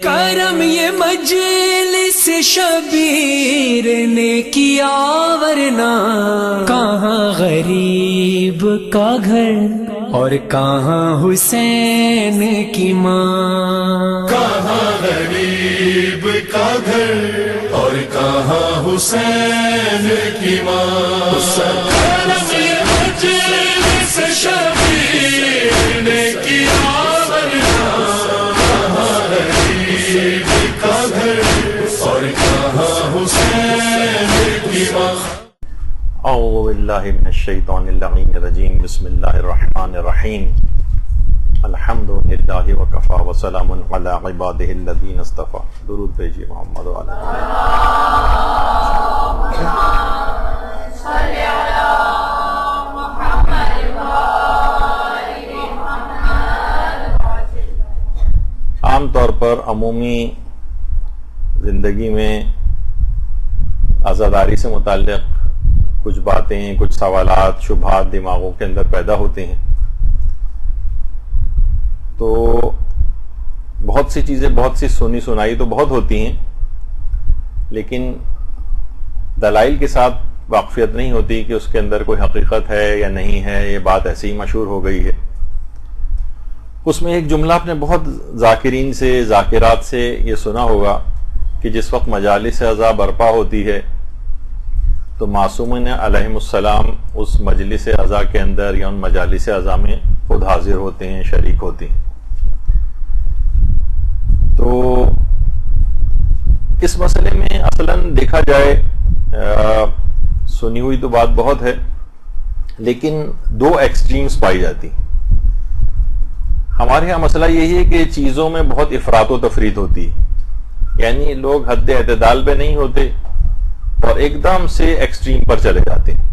کرم یہ مجلس شبیر نے کیا ورنہ کہاں غریب کا گھر اور کہاں حسین کی ماں، کہاں غریب کا گھر اور کہاں حسین کی ماں۔ کرم یہ مجلس شبیر نے کیا ورنہ کہاں غریب کا گھر اور کہاں حسین کی ماں۔ اعوذ باللہ من الشیطان اللعین الرجیم، بسم اللہ الرحمن الرحیم، الحمد للہ وکفی وسلام علی عبادہ الذین اصطفی۔ درود بھیجیے محمد وعلی عام طور پر عمومی زندگی میں عزاداری سے متعلق کچھ باتیں، کچھ سوالات، شبہات دماغوں کے اندر پیدا ہوتے ہیں، تو بہت سی چیزیں، بہت سی سنی سنائی تو بہت ہوتی ہیں، لیکن دلائل کے ساتھ واقفیت نہیں ہوتی کہ اس کے اندر کوئی حقیقت ہے یا نہیں ہے، یہ بات ایسے ہی مشہور ہو گئی ہے۔ اس میں ایک جملہ آپ نے بہت ذاکرین سے، ذاکرات سے یہ سنا ہوگا کہ جس وقت مجالس عزا برپا ہوتی ہے تو معصومین علیہم السلام اس مجلس عزا کے اندر یا ان مجالس عزا میں خود حاضر ہوتے ہیں، شریک ہوتے ہیں۔ تو اس مسئلے میں اصلاً دیکھا جائے سنی ہوئی تو بات بہت ہے، لیکن دو ایکسٹریمز پائی جاتی ہیں۔ ہمارے ہاں مسئلہ یہی ہے کہ چیزوں میں بہت افراط و تفریط ہوتی ہے، یعنی لوگ حد اعتدال پہ نہیں ہوتے اور ایک دم سے ایکسٹریم پر چلے جاتے ہیں،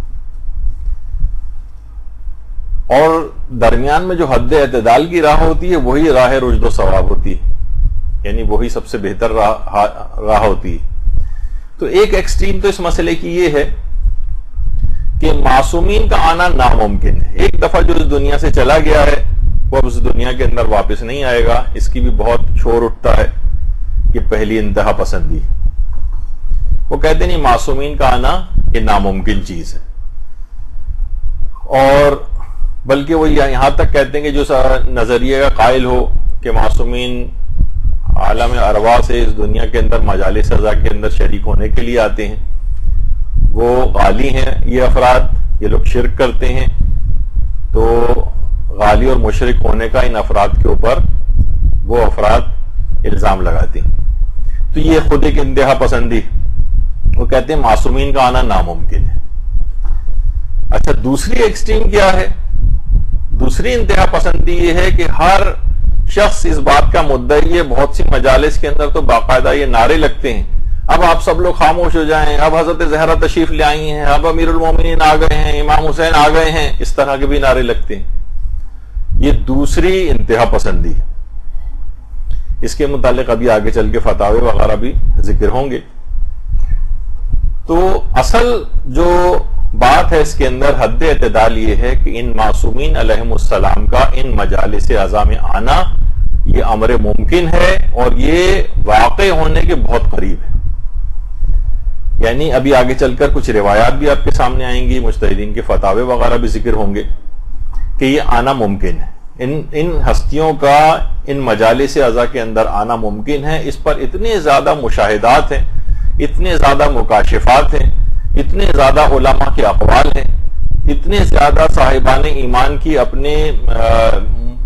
اور درمیان میں جو حد اعتدال کی راہ ہوتی ہے وہی راہ رشد و ثواب ہوتی ہے، یعنی وہی سب سے بہتر راہ ہوتی ہے۔ تو ایک ایکسٹریم تو اس مسئلے کی یہ ہے کہ معصومین کا آنا ناممکن ہے، ایک دفعہ جو اس دنیا سے چلا گیا ہے وہ اب اس دنیا کے اندر واپس نہیں آئے گا۔ اس کی بھی بہت شور اٹھتا ہے کہ پہلی انتہا پسندی، وہ کہتے نہیں معصومین کا آنا یہ ناممکن چیز ہے، اور بلکہ وہ یہاں تک کہتے ہیں کہ جو نظریے کا قائل ہو کہ معصومین عالم ارواح سے اس دنیا کے اندر مجالس عزا کے اندر شریک ہونے کے لیے آتے ہیں، وہ غالی ہیں، یہ افراد، یہ لوگ شرک کرتے ہیں، تو غالی اور مشرک ہونے کا ان افراد کے اوپر وہ افراد الزام لگاتے ہیں۔ تو یہ خود ایک انتہا پسندی، وہ کہتے ہیں معصومین کا آنا ناممکن ہے۔ اچھا، دوسری ایکسٹریم کیا ہے؟ دوسری انتہا پسندی یہ ہے کہ ہر شخص اس بات کا مدعی ہے، بہت سی مجالس کے اندر تو باقاعدہ یہ نعرے لگتے ہیں، اب آپ سب لوگ خاموش ہو جائیں، اب حضرت زہرا تشریف لے آئی ہیں، اب امیر المومنین آ گئے ہیں، امام حسین آ گئے ہیں، اس طرح کے بھی نعرے لگتے ہیں۔ یہ دوسری انتہا پسندی، اس کے متعلق ابھی آگے چل کے فتاوی وغیرہ بھی ذکر ہوں گے۔ تو اصل جو بات ہے اس کے اندر حد اعتدال یہ ہے کہ ان معصومین علیہم السلام کا ان مجالس عزا میں آنا یہ امر ممکن ہے، اور یہ واقع ہونے کے بہت قریب ہے۔ یعنی ابھی آگے چل کر کچھ روایات بھی آپ کے سامنے آئیں گی، مجتہدین کے فتاوی وغیرہ بھی ذکر ہوں گے کہ یہ آنا ممکن ہے، ان ہستیوں کا ان مجالس عزا کے اندر آنا ممکن ہے۔ اس پر اتنے زیادہ مشاہدات ہیں، اتنے زیادہ مکاشفات ہیں، اتنے زیادہ علماء کے اقوال ہیں، اتنے زیادہ صاحبان ایمان کی اپنے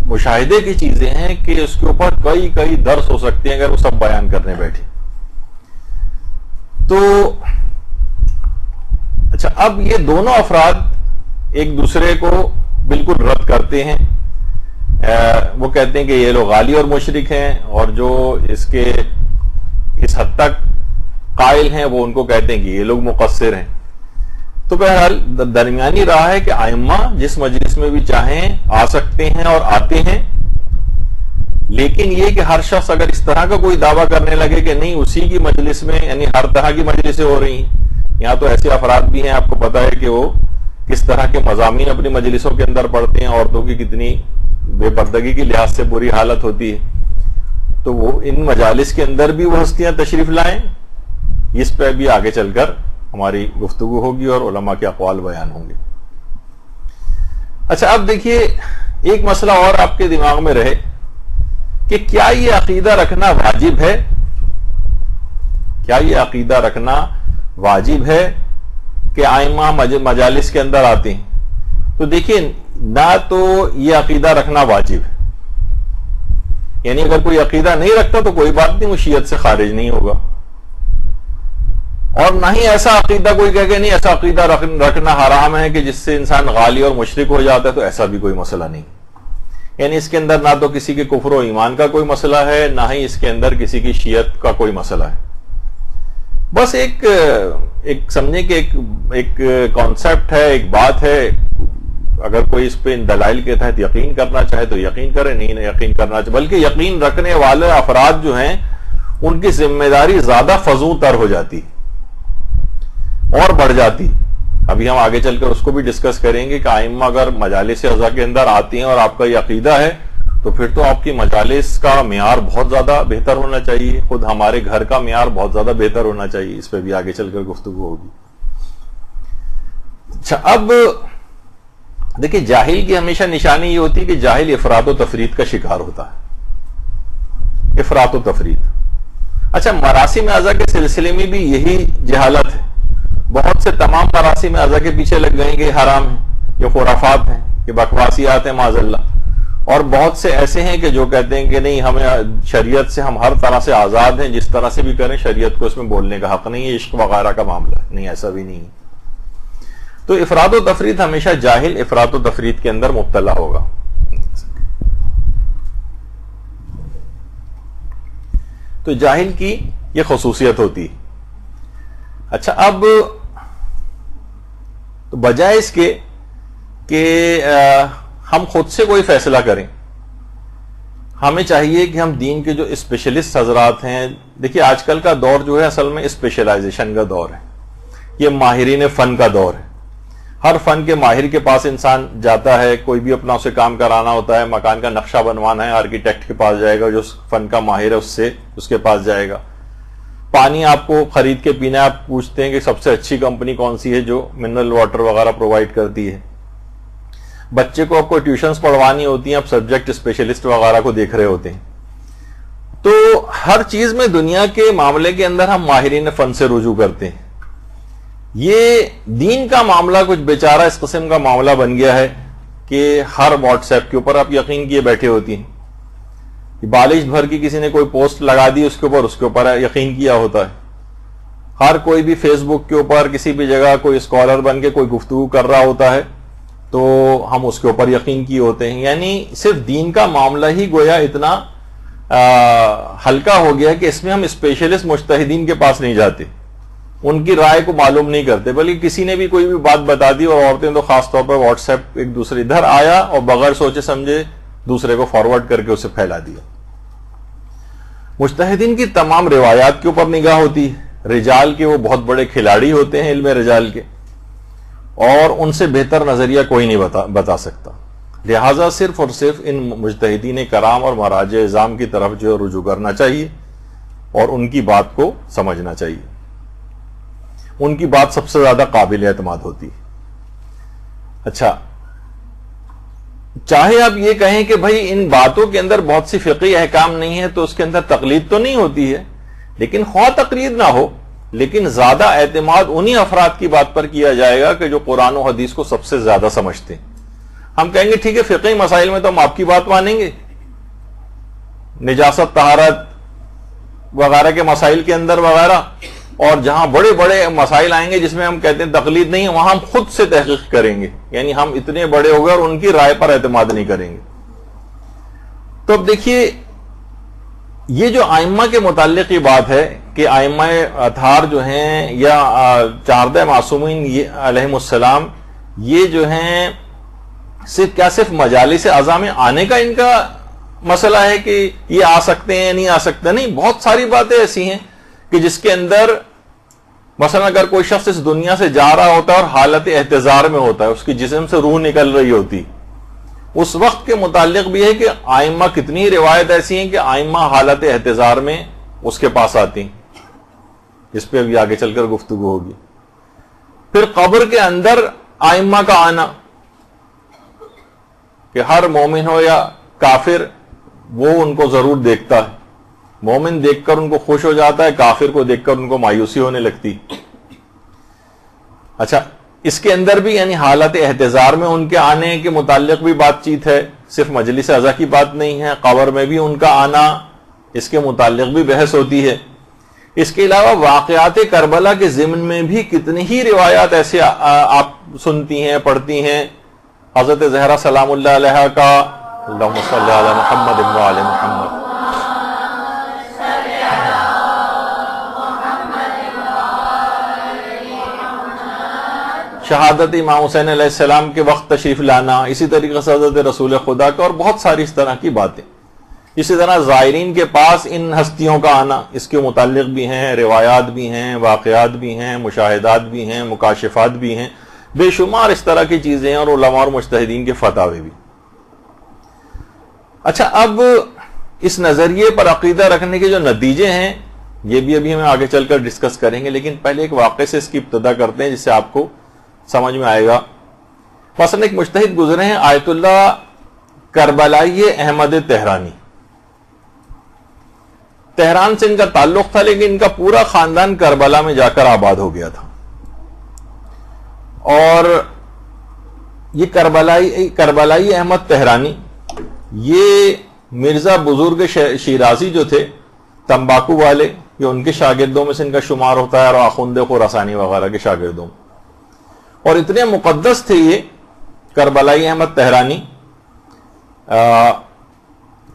مشاہدے کی چیزیں ہیں کہ اس کے اوپر کئی درس ہو سکتے ہیں اگر وہ سب بیان کرنے بیٹھے۔ تو اچھا، اب یہ دونوں افراد ایک دوسرے کو بالکل رد کرتے ہیں، وہ کہتے ہیں کہ یہ لوگ غالی اور مشرک ہیں، اور جو اس کے اس حد تک قائل ہیں وہ ان کو کہتے ہیں کہ یہ لوگ مقصر ہیں۔ تو بہرحال درمیانی راہ ہے کہ ائمہ جس مجلس میں بھی چاہیں آ سکتے ہیں اور آتے ہیں، لیکن یہ کہ ہر شخص اگر اس طرح کا کوئی دعویٰ کرنے لگے کہ نہیں اسی کی مجلس میں، یعنی ہر طرح کی مجلسیں ہو رہی ہیں، یہاں تو ایسے افراد بھی ہیں آپ کو پتا ہے کہ وہ کس طرح کے مضامین اپنی مجلسوں کے اندر پڑھتے ہیں، عورتوں کی کتنی بے پردگی کے لحاظ سے بری حالت ہوتی ہے، تو وہ ان مجالس کے اندر بھی وہ ہستیاں تشریف لائیں. اس پہ بھی آگے چل کر ہماری گفتگو ہوگی اور علماء کے اقوال بیان ہوں گے. اچھا اب دیکھیے ایک مسئلہ اور آپ کے دماغ میں رہے کہ کیا یہ عقیدہ رکھنا واجب ہے؟ کیا یہ عقیدہ رکھنا واجب ہے کہ ائمہ مجالس کے اندر آتے ہیں؟ تو دیکھیے نہ تو یہ عقیدہ رکھنا واجب ہے، یعنی اگر کوئی عقیدہ نہیں رکھتا تو کوئی بات نہیں، وہ شیعت سے خارج نہیں ہوگا، اور نہ ہی ایسا عقیدہ کوئی کہے کہ نہیں ایسا عقیدہ رکھنا حرام ہے کہ جس سے انسان غالی اور مشرک ہو جاتا ہے، تو ایسا بھی کوئی مسئلہ نہیں. یعنی اس کے اندر نہ تو کسی کے کفر و ایمان کا کوئی مسئلہ ہے، نہ ہی اس کے اندر کسی کی شیعت کا کوئی مسئلہ ہے. بس ایک سمجھیں کہ ایک کانسیپٹ ہے، ایک بات ہے. اگر کوئی اس پہ ان دلائل کے تحت یقین کرنا چاہے تو یقین کرے، نہیں یقین کرنا چاہے، بلکہ یقین رکھنے والے افراد جو ہیں ان کی ذمہ داری زیادہ فزوں تر ہو جاتی اور بڑھ جاتی. ابھی ہم آگے چل کر اس کو بھی ڈسکس کریں گے کہ ائمہ اگر مجالس اعضاء کے اندر آتی ہیں اور آپ کا یہ عقیدہ ہے تو پھر تو آپ کی مجالس کا معیار بہت زیادہ بہتر ہونا چاہیے، خود ہمارے گھر کا معیار بہت زیادہ بہتر ہونا چاہیے. اس پہ بھی آگے چل کر گفتگو ہوگی. اچھا اب دیکھیں جاہل کی ہمیشہ نشانی یہ ہوتی ہے کہ جاہل افراط و تفریط کا شکار ہوتا ہے. افراط و تفریط. اچھا مراسم اعضاء کے سلسلے میں بھی یہی جہالت ہے. بہت سے تمام مراسم اعضاء کے پیچھے لگ گئے کہ حرام ہیں، یہ خرافات ہیں، یہ بکواسیات ہیں معاذ اللہ. اور بہت سے ایسے ہیں کہ جو کہتے ہیں کہ نہیں ہمیں شریعت سے ہم ہر طرح سے آزاد ہیں، جس طرح سے بھی کریں، شریعت کو اس میں بولنے کا حق نہیں ہے، عشق وغیرہ کا معاملہ ہے. نہیں ایسا بھی نہیں ہے. تو افراط و تفریط ہمیشہ جاہل افراط و تفریط کے اندر مبتلا ہوگا. تو جاہل کی یہ خصوصیت ہوتی. اچھا اب تو بجائے اس کے کہ ہم خود سے کوئی فیصلہ کریں، ہمیں چاہیے کہ ہم دین کے جو اسپیشلسٹ حضرات ہیں، دیکھیے آج کل کا دور جو ہے اصل میں اسپیشلائزیشن کا دور ہے، یہ ماہرین فن کا دور ہے. ہر فن کے ماہر کے پاس انسان جاتا ہے، کوئی بھی اپنا اسے کام کرانا ہوتا ہے، مکان کا نقشہ بنوانا ہے، آرکیٹیکٹ کے پاس جائے گا، جو فن کا ماہر ہے اس کے پاس جائے گا. پانی آپ کو خرید کے پینا ہے، آپ پوچھتے ہیں کہ سب سے اچھی کمپنی کون سی ہے جو منرل واٹر وغیرہ پرووائڈ کرتی ہے. بچے کو آپ کو ٹیوشنز پڑھوانی ہوتی ہیں، آپ سبجیکٹ اسپیشلسٹ وغیرہ کو دیکھ رہے ہوتے ہیں. تو ہر چیز میں دنیا کے معاملے کے اندر ہم ماہرین فن سے رجوع کرتے ہیں. یہ دین کا معاملہ کچھ بیچارہ اس قسم کا معاملہ بن گیا ہے کہ ہر واٹس ایپ کے اوپر آپ یقین کیے بیٹھے ہوتی ہیں. بالش بھر کی کسی نے کوئی پوسٹ لگا دی، اس کے اوپر یقین کیا ہوتا ہے. ہر کوئی بھی فیس بک کے اوپر کسی بھی جگہ کوئی اسکالر بن کے کوئی گفتگو کر رہا ہوتا ہے تو ہم اس کے اوپر یقین کیے ہوتے ہیں. یعنی صرف دین کا معاملہ ہی گویا اتنا ہلکا ہو گیا کہ اس میں ہم اسپیشلسٹ مجتہدین کے پاس نہیں جاتے، ان کی رائے کو معلوم نہیں کرتے، بلکہ کسی نے بھی کوئی بھی بات بتا دی، اور عورتیں تو خاص طور پر واٹس ایپ ایک دوسرے ادھر آیا اور بغیر سوچے سمجھے دوسرے کو فارورڈ کر کے اسے پھیلا دیا. مجتہدین کی تمام روایات کے اوپر نگاہ ہوتی ہے. رجال کے وہ بہت بڑے کھلاڑی ہوتے ہیں علم رجال کے، اور ان سے بہتر نظریہ کوئی نہیں بتا سکتا. لہذا صرف اور صرف ان مجتہدین کرام اور مراجع اعظام کی طرف جو رجوع کرنا چاہیے اور ان کی بات کو سمجھنا چاہیے. ان کی بات سب سے زیادہ قابل اعتماد ہوتی ہے. اچھا چاہے آپ یہ کہیں کہ بھائی ان باتوں کے اندر بہت سی فقہی احکام نہیں ہے تو اس کے اندر تقلید تو نہیں ہوتی ہے، لیکن خواہ تقلید نہ ہو لیکن زیادہ اعتماد انہی افراد کی بات پر کیا جائے گا کہ جو قرآن و حدیث کو سب سے زیادہ سمجھتے ہیں. ہم کہیں گے ٹھیک ہے فقہی مسائل میں تو ہم آپ کی بات مانیں گے، نجاست طہارت وغیرہ کے مسائل کے اندر وغیرہ، اور جہاں بڑے بڑے مسائل آئیں گے جس میں ہم کہتے ہیں تقلید نہیں، وہاں ہم خود سے تحقیق کریں گے. یعنی ہم اتنے بڑے ہو گئے اور ان کی رائے پر اعتماد نہیں کریں گے. تو اب دیکھیے یہ جو ائمہ کے متعلق یہ بات ہے کہ ائمہ اطہار جو ہیں یا 14 معصومین علیہم السلام، یہ جو ہیں صرف مجالس اعضاء میں آنے کا ان کا مسئلہ ہے کہ یہ آ سکتے ہیں نہیں آ سکتے. نہیں، بہت ساری باتیں ایسی ہیں کہ جس کے اندر مثلا اگر کوئی شخص اس دنیا سے جا رہا ہوتا ہے اور حالت احتضار میں ہوتا ہے، اس کی جسم سے روح نکل رہی ہوتی، اس وقت کے متعلق بھی ہے کہ آئمہ کتنی روایت ایسی ہیں کہ آئمہ حالت احتضار میں اس کے پاس آتی ہیں، جس پہ ابھی آگے چل کر گفتگو ہوگی. پھر قبر کے اندر آئمہ کا آنا کہ ہر مومن ہو یا کافر وہ ان کو ضرور دیکھتا ہے. مومن دیکھ کر ان کو خوش ہو جاتا ہے، کافر کو دیکھ کر ان کو مایوسی ہونے لگتی. اچھا، اس کے اندر بھی یعنی حالت احتضار میں ان کے آنے کے متعلق بھی بات چیت ہے، صرف مجلس عزا کی بات نہیں ہے. قبر میں بھی ان کا آنا، اس کے متعلق بھی بحث ہوتی ہے. اس کے علاوہ واقعات کربلا کے ضمن میں بھی کتنی ہی روایات ایسے آپ سنتی ہیں، پڑھتی ہیں. حضرت زہرا سلام اللہ علیہا کا اللہم صلی علی محمد و علی محمد، شہادت امام حسین علیہ السلام کے وقت تشریف لانا، اسی طریقے سے حضرت رسول خدا کا، اور بہت ساری اس طرح کی باتیں. اسی طرح زائرین کے پاس ان ہستیوں کا آنا، اس کے متعلق بھی ہیں روایات بھی ہیں، واقعات بھی ہیں، مشاہدات بھی ہیں، مکاشفات بھی ہیں، بے شمار اس طرح کی چیزیں ہیں، اور علماء اور مجتہدین کے فتاوی بھی. اچھا، اب اس نظریے پر عقیدہ رکھنے کے جو نتیجے ہیں یہ بھی ابھی ہم آگے چل کر ڈسکس کریں گے، لیکن پہلے ایک واقعے سے اس کی ابتدا کرتے ہیں جس سے آپ کو سمجھ میں آئے گا. مثلا ایک مجتہد گزرے ہیں آیت اللہ کربلائی احمد تہرانی. تہران سے ان کا تعلق تھا، لیکن ان کا پورا خاندان کربلا میں جا کر آباد ہو گیا تھا. اور یہ کربلائی احمد تہرانی یہ مرزا بزرگ شیرازی جو تھے تمباکو والے، یہ ان کے شاگردوں میں سے ان کا شمار ہوتا ہے، اور آخوند خراسانی وغیرہ کے شاگردوں میں. اور اتنے مقدس تھے یہ کربلائی احمد تہرانی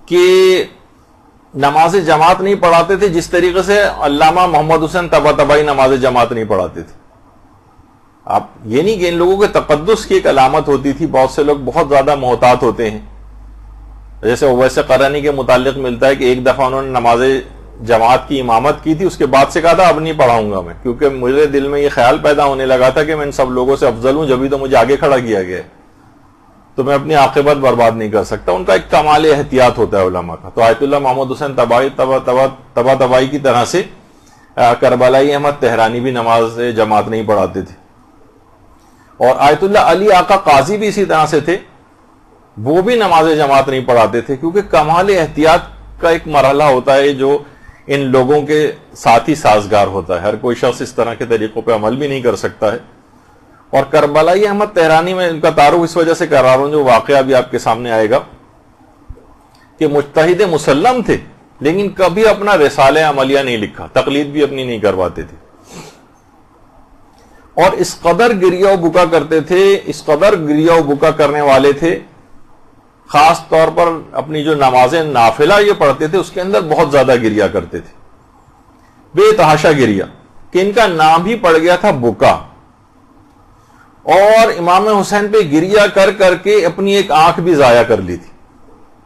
کہ نماز جماعت نہیں پڑھاتے تھے، جس طریقے سے علامہ محمد حسین طباطبائی نماز جماعت نہیں پڑھاتے تھے. آپ یہ نہیں کہ ان لوگوں کے تقدس کی ایک علامت ہوتی تھی. بہت سے لوگ بہت زیادہ محتاط ہوتے ہیں، جیسے اویس قرنی کے متعلق ملتا ہے کہ ایک دفعہ انہوں نے نماز جماعت کی امامت کی تھی، اس کے بعد سے کہا تھا اب نہیں پڑھاؤں گا میں، کیونکہ مجھے دل میں یہ خیال پیدا ہونے لگا تھا کہ میں ان سب لوگوں سے افضل ہوں، جبھی تو مجھے آگے کھڑا کیا گیا ہے، تو میں اپنی عاقبت برباد نہیں کر سکتا. ان کا ایک کمال احتیاط ہوتا ہے علماء کا. تو آیت اللہ محمد حسین طباطبائی کی طرح سے کربلائی احمد تہرانی بھی نماز جماعت نہیں پڑھاتے تھے. اور آیت اللہ علی آقا قاضی بھی اسی طرح سے تھے، وہ بھی نماز جماعت نہیں پڑھاتے تھے، کیونکہ کمال احتیاط کا ایک مرحلہ ہوتا ہے جو ان لوگوں کے ساتھ ہی سازگار ہوتا ہے. ہر کوئی شخص اس طرح کے طریقوں پہ عمل بھی نہیں کر سکتا ہے. اور کربلائی احمد تہرانی میں ان کا تعارف اس وجہ سے کر رہا ہوں، جو واقعہ بھی آپ کے سامنے آئے گا، کہ مجتہد مسلم تھے لیکن کبھی اپنا رسالہ عملیہ نہیں لکھا، تقلید بھی اپنی نہیں کرواتے تھے. اور اس قدر گریہ و بکا کرتے تھے، اس قدر گریہ و بکا کرنے والے تھے، خاص طور پر اپنی جو نمازیں نافلہ یہ پڑھتے تھے اس کے اندر بہت زیادہ گریہ کرتے تھے، بے تحاشا گریہ، کہ ان کا نام ہی پڑ گیا تھا بکا. اور امام حسین پہ گریہ کر کر کے اپنی ایک آنکھ بھی ضائع کر لی تھی،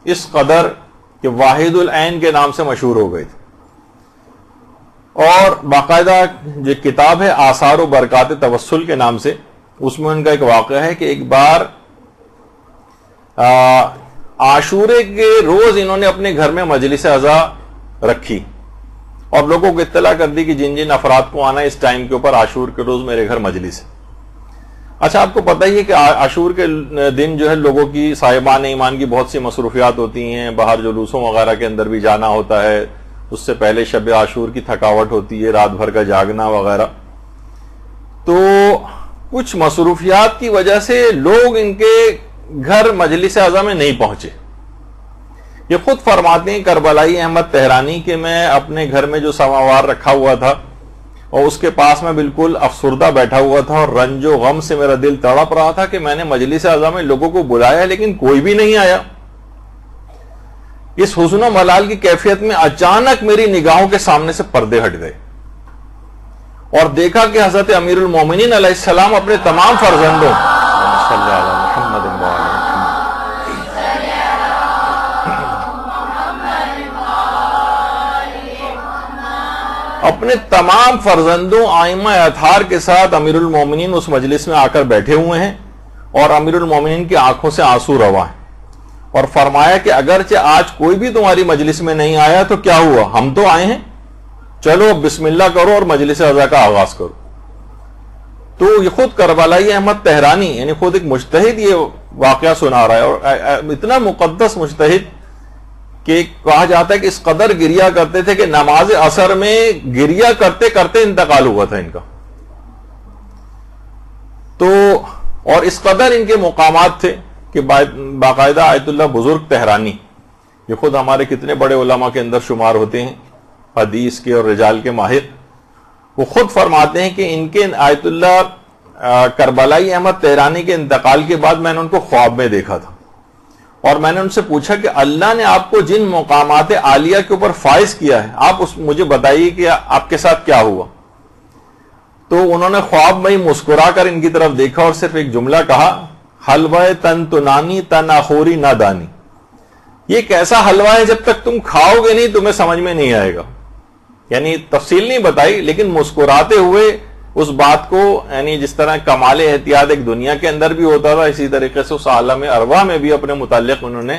اس قدر کہ واحد العین کے نام سے مشہور ہو گئے تھے. اور باقاعدہ جو کتاب ہے آثار و برکات توسل کے نام سے، اس میں ان کا ایک واقعہ ہے کہ ایک بار عاشورے کے روز انہوں نے اپنے گھر میں مجلس عزا رکھی اور لوگوں کو اطلاع کر دی کہ جن جن افراد کو آنا ہے اس ٹائم کے اوپر عاشور کے روز میرے گھر مجلس ہے. اچھا، آپ کو پتہ ہی ہے کہ عاشور کے دن جو ہے لوگوں کی صاحبان ایمان کی بہت سی مصروفیات ہوتی ہیں، باہر جلوسوں وغیرہ کے اندر بھی جانا ہوتا ہے، اس سے پہلے شب عاشور کی تھکاوٹ ہوتی ہے، رات بھر کا جاگنا وغیرہ. تو کچھ مصروفیات کی وجہ سے لوگ ان کے گھر مجلس عزا میں نہیں پہنچے. یہ خود فرماتے ہیں کربلائی احمد تہرانی کہ میں اپنے گھر میں جو سماوار رکھا ہوا تھا اور اس کے پاس میں بالکل افسردہ بیٹھا ہوا تھا اور رنج و غم سے میرا دل تڑپ رہا تھا کہ میں نے مجلس عزا میں لوگوں کو بلایا لیکن کوئی بھی نہیں آیا. اس حزن و ملال کی کیفیت میں اچانک میری نگاہوں کے سامنے سے پردے ہٹ گئے اور دیکھا کہ حضرت امیر المومنین علیہ السلام اپنے تمام فرزندوں اپنے تمام فرزندوں آئمہ اطہار کے ساتھ امیر المومنین اس مجلس میں آ کر بیٹھے ہوئے ہیں اور امیر المومنین کی آنکھوں سے آنسو رواں ہیں. اور فرمایا کہ اگرچہ آج کوئی بھی تمہاری مجلس میں نہیں آیا تو کیا ہوا، ہم تو آئے ہیں، چلو بسم اللہ کرو اور مجلس عزا کا آغاز کرو۔ تو یہ خود کربلائی احمد طہرانی یعنی خود ایک مجتہد یہ واقعہ سنا رہا ہے، اور اتنا مقدس مجتہد کہ کہا جاتا ہے کہ اس قدر گریا کرتے تھے کہ نماز عصر میں گریا کرتے کرتے انتقال ہوا تھا ان کا۔ تو اور اس قدر ان کے مقامات تھے کہ باقاعدہ آیت اللہ بزرگ طہرانی، یہ خود ہمارے کتنے بڑے علماء کے اندر شمار ہوتے ہیں، حدیث کے اور رجال کے ماہر، وہ خود فرماتے ہیں کہ ان کے آیت اللہ کربلائی احمد طہرانی کے انتقال کے بعد میں نے ان کو خواب میں دیکھا تھا، اور میں نے ان سے پوچھا کہ اللہ نے آپ کو جن مقامات عالیہ کے اوپر فائز کیا ہے، آپ مجھے بتائیے کہ آپ کے ساتھ کیا ہوا۔ تو انہوں نے خواب میں ہی مسکرا کر ان کی طرف دیکھا اور صرف ایک جملہ کہا، حلوہ تن تنانی تن آخوری نہ دانی، یہ کیسا حلوہ ہے جب تک تم کھاؤ گے نہیں تمہیں سمجھ میں نہیں آئے گا۔ یعنی تفصیل نہیں بتائی لیکن مسکراتے ہوئے اس بات کو، یعنی جس طرح کمال احتیاط ایک دنیا کے اندر بھی ہوتا تھا، اسی طریقے سے اس عالم ارواح میں بھی اپنے متعلق انہوں نے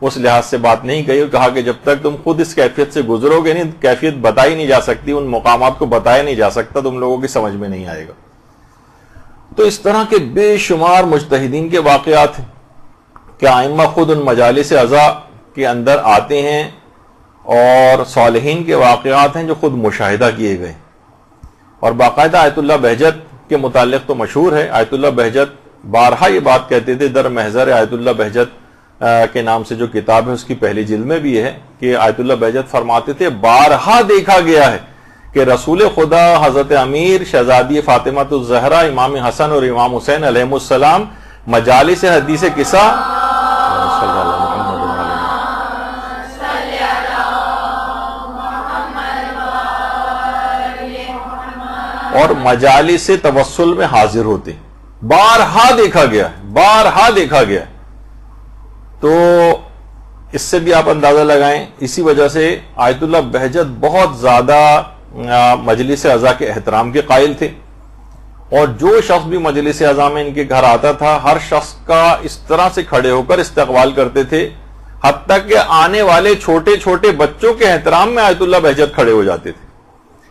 اس لحاظ سے بات نہیں کہی، کہا کہ جب تک تم خود اس کیفیت سے گزرو گے نہیں، کیفیت بتائی نہیں جا سکتی، ان مقامات کو بتایا نہیں جا سکتا، تم لوگوں کی سمجھ میں نہیں آئے گا۔ تو اس طرح کے بے شمار مجتہدین کے واقعات ہیں کہ ائمہ خود ان مجالس عزا کے اندر آتے ہیں، اور صالحین کے واقعات ہیں جو خود مشاہدہ کیے گئے۔ اور باقاعدہ آیت اللہ بہجت کے متعلق تو مشہور ہے، آیت اللہ بہجت بارہا یہ بات کہتے تھے، در محضر آیت اللہ بہجت کے نام سے جو کتاب ہے اس کی پہلی جلد میں بھی ہے کہ آیت اللہ بہجت فرماتے تھے بارہا دیکھا گیا ہے کہ رسول خدا حضرت امیر شہزادی فاطمہ الزہرا امام حسن اور امام حسین علیہ السلام مجالس حدیث قصہ اور مجالس توسل میں حاضر ہوتے، بارہا دیکھا گیا ہے، بارہا دیکھا گیا ہے۔ تو اس سے بھی آپ اندازہ لگائیں، اسی وجہ سے آیت اللہ بہجت بہت زیادہ مجلس عزا کے احترام کے قائل تھے، اور جو شخص بھی مجلس عزا میں ان کے گھر آتا تھا ہر شخص کا اس طرح سے کھڑے ہو کر استقبال کرتے تھے، حتیٰ کہ آنے والے چھوٹے چھوٹے بچوں کے احترام میں آیت اللہ بہجت کھڑے ہو جاتے تھے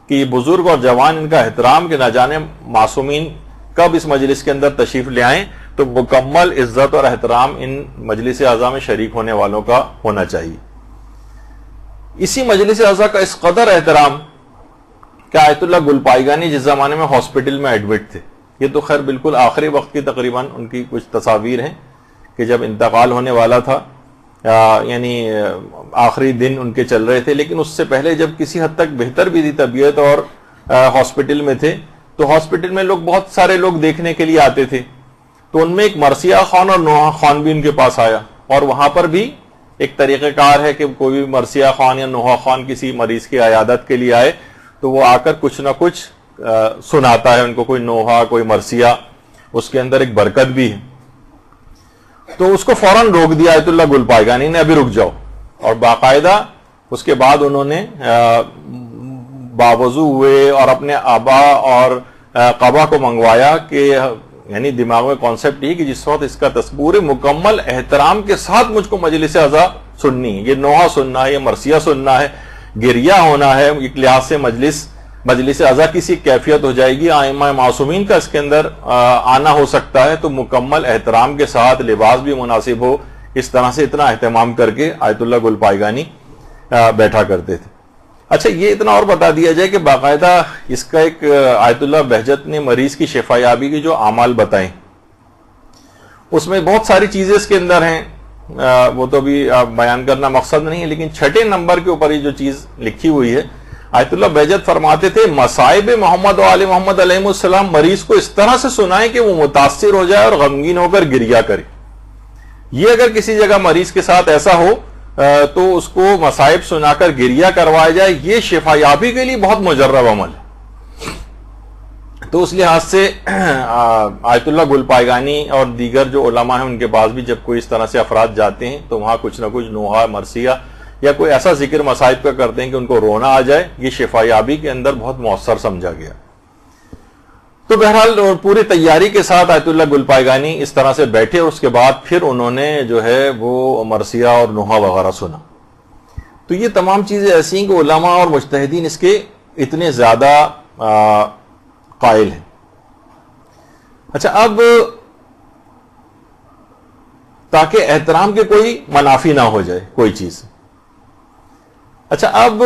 کہ یہ بزرگ اور جوان ان کا احترام کہ نہ جانے معصومین کب اس مجلس کے اندر تشریف لے آئیں، تو مکمل عزت اور احترام ان مجلس اعضاء میں شریک ہونے والوں کا ہونا چاہیے۔ اسی مجلس اعضاء کا اس قدر احترام کہ آیت اللہ گلپائیگانی جس زمانے میں ہاسپٹل میں ایڈمٹ تھے، یہ تو خیر بالکل آخری وقت کی تقریباً ان کی کچھ تصاویر ہیں کہ جب انتقال ہونے والا تھا، یعنی آخری دن ان کے چل رہے تھے، لیکن اس سے پہلے جب کسی حد تک بہتر بھی تھی طبیعت اور ہاسپٹل میں تھے، تو ہاسپٹل میں بہت سارے لوگ دیکھنے کے لیے آتے تھے، تو ان میں ایک مرثیہ خان اور نوحہ خان بھی ان کے پاس آیا، اور وہاں پر بھی ایک طریقہ کار ہے کہ کوئی بھی مرثیہ خان یا نوحہ خان کسی مریض کی عیادت کے لیے آئے تو وہ آ کر کچھ نہ کچھ سناتا ہے ان کو، کوئی نوحہ کوئی مرثیہ، اس کے اندر ایک برکت بھی ہے۔ تو اس کو فوراً روک دیا آیت اللہ گلپائیگانی نے، ابھی رک جاؤ، اور باقاعدہ اس کے بعد انہوں نے باوضو ہوئے اور اپنے آبا اور قبا کو منگوایا کہ یعنی دماغ میں کانسیپٹ یہ کہ جس وقت اس کا تصور مکمل احترام کے ساتھ مجھ کو مجلس عزا سننی ہے، یہ نوحہ سننا ہے، یہ مرثیہ سننا ہے، گریہ ہونا ہے، ایک لحاظ سے مجلس عزا کسی کیفیت ہو جائے گی، ائمہ معصومین کا اس کے اندر آنا ہو سکتا ہے، تو مکمل احترام کے ساتھ لباس بھی مناسب ہو، اس طرح سے اتنا اہتمام کر کے آیت اللہ گلپائیگانی بیٹھا کرتے تھے۔ اچھا، یہ اتنا اور بتا دیا جائے کہ باقاعدہ اس کا ایک آیت اللہ بہجت نے مریض کی شفا یابی کی جو اعمال بتائیں، اس میں بہت ساری چیزیں اس کے اندر ہیں، وہ تو بھی بیان کرنا مقصد نہیں ہے، لیکن 6 نمبر کے اوپر یہ جو چیز لکھی ہوئی ہے، آیت اللہ بہجت فرماتے تھے مصائب محمد و آل محمد علیہ السلام مریض کو اس طرح سے سنائیں کہ وہ متاثر ہو جائے اور غمگین ہو کر گریہ کرے۔ یہ اگر کسی جگہ مریض کے ساتھ ایسا ہو تو اس کو مصائب سنا کر گریہ کروایا جائے، یہ شفا یابی کے لیے بہت مجرب عمل ہے۔ تو اس لحاظ سے آیت اللہ گلپائیگانی اور دیگر جو علماء ہیں ان کے پاس بھی جب کوئی اس طرح سے افراد جاتے ہیں تو وہاں کچھ نہ کچھ نوحہ مرثیہ یا کوئی ایسا ذکر مصائب کا کرتے ہیں کہ ان کو رونا آ جائے، یہ شفا یابی کے اندر بہت مؤثر سمجھا گیا۔ تو بہرحال پوری تیاری کے ساتھ آیت اللہ گل پائگانی اس طرح سے بیٹھے، اور اس کے بعد پھر انہوں نے جو ہے وہ مرثیہ اور نوحہ وغیرہ سنا. تو یہ تمام چیزیں ایسی ہیں کہ علماء اور مجتہدین اس کے اتنے زیادہ قائل ہیں. اچھا، اب تاکہ احترام کے کوئی منافی نہ ہو جائے کوئی چیز. اچھا، اب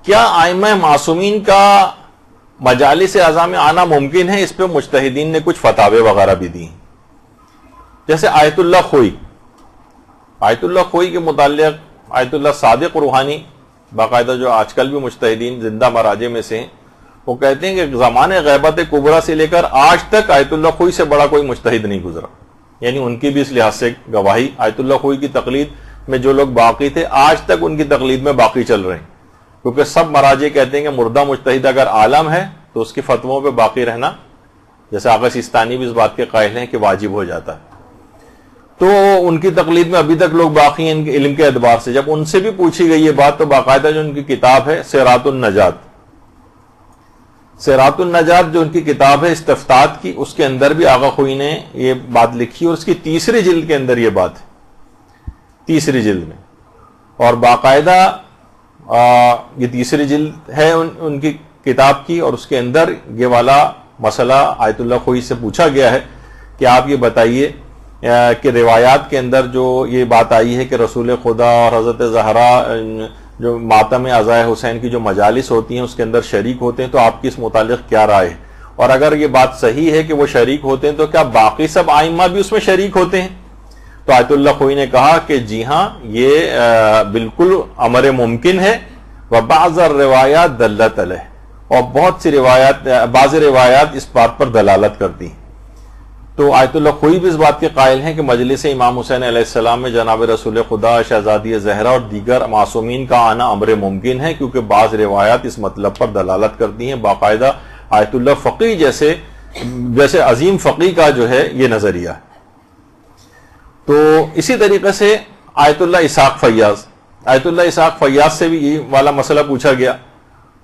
کیا ائمہ معصومین کا مجالس اعظام میں آنا ممکن ہے؟ اس پہ مجتہدین نے کچھ فتاوے وغیرہ بھی دی ہیں. جیسے آیت اللہ خوئی کے متعلق آیت اللہ صادق روحانی باقاعدہ جو آج کل بھی مجتہدین زندہ مراجع میں سے ہیں، وہ کہتے ہیں کہ زمانے غیبت کبریٰ سے لے کر آج تک آیت اللہ خوئی سے بڑا کوئی مجتہد نہیں گزرا. یعنی ان کی بھی اس لحاظ سے گواہی، آیت اللہ خوئی کی تقلید میں جو لوگ باقی تھے آج تک ان کی تقلید میں باقی چل رہے ہیں، کیونکہ سب مراجع کہتے ہیں کہ مردہ مجتہد اگر عالم ہے تو اس کے فتووں پہ باقی رہنا، جیسے آغا سیستانی بھی اس بات کے قائل ہیں کہ واجب ہو جاتا ہے. تو ان کی تقلید میں ابھی تک لوگ باقی ہیں ان کے علم کے اعتبار سے. جب ان سے بھی پوچھی گئی یہ بات تو باقاعدہ جو ان کی کتاب ہے سیرات النجات جو ان کی کتاب ہے استفتاء کی، اس کے اندر بھی آغا خوئی نے یہ بات لکھی، اور اس کی تیسری جلد کے اندر یہ بات ہے، تیسری جلد میں. اور باقاعدہ یہ تیسری جلد ہے ان کی کتاب کی، اور اس کے اندر یہ والا مسئلہ آیت اللہ خوئی سے پوچھا گیا ہے کہ آپ یہ بتائیے کہ روایات کے اندر جو یہ بات آئی ہے کہ رسول خدا اور حضرت زہرا جو ماتم عزائے حسین کی جو مجالس ہوتی ہیں اس کے اندر شریک ہوتے ہیں، تو آپ کی اس متعلق کیا رائے ہے؟ اور اگر یہ بات صحیح ہے کہ وہ شریک ہوتے ہیں تو کیا باقی سب ائمہ بھی اس میں شریک ہوتے ہیں؟ تو آیت اللہ خوئی نے کہا کہ جی ہاں، یہ بالکل امر ممکن ہے. وبعض الروایات دلت علیہ، اور بہت سی روایات، بعض روایات اس بات پر دلالت کرتی ہیں. تو آیت اللہ خوئی بھی اس بات کے قائل ہیں کہ مجلس امام حسین علیہ السلام میں جناب رسول خدا، شہزادی زہرا اور دیگر معصومین کا آنا امر ممکن ہے، کیونکہ بعض روایات اس مطلب پر دلالت کرتی ہیں. باقاعدہ آیت اللہ فقی جیسے عظیم فقی کا جو ہے یہ نظریہ ہے. تو اسی طریقے سے آیت اللہ اسحاق فیاض سے بھی یہ والا مسئلہ پوچھا گیا.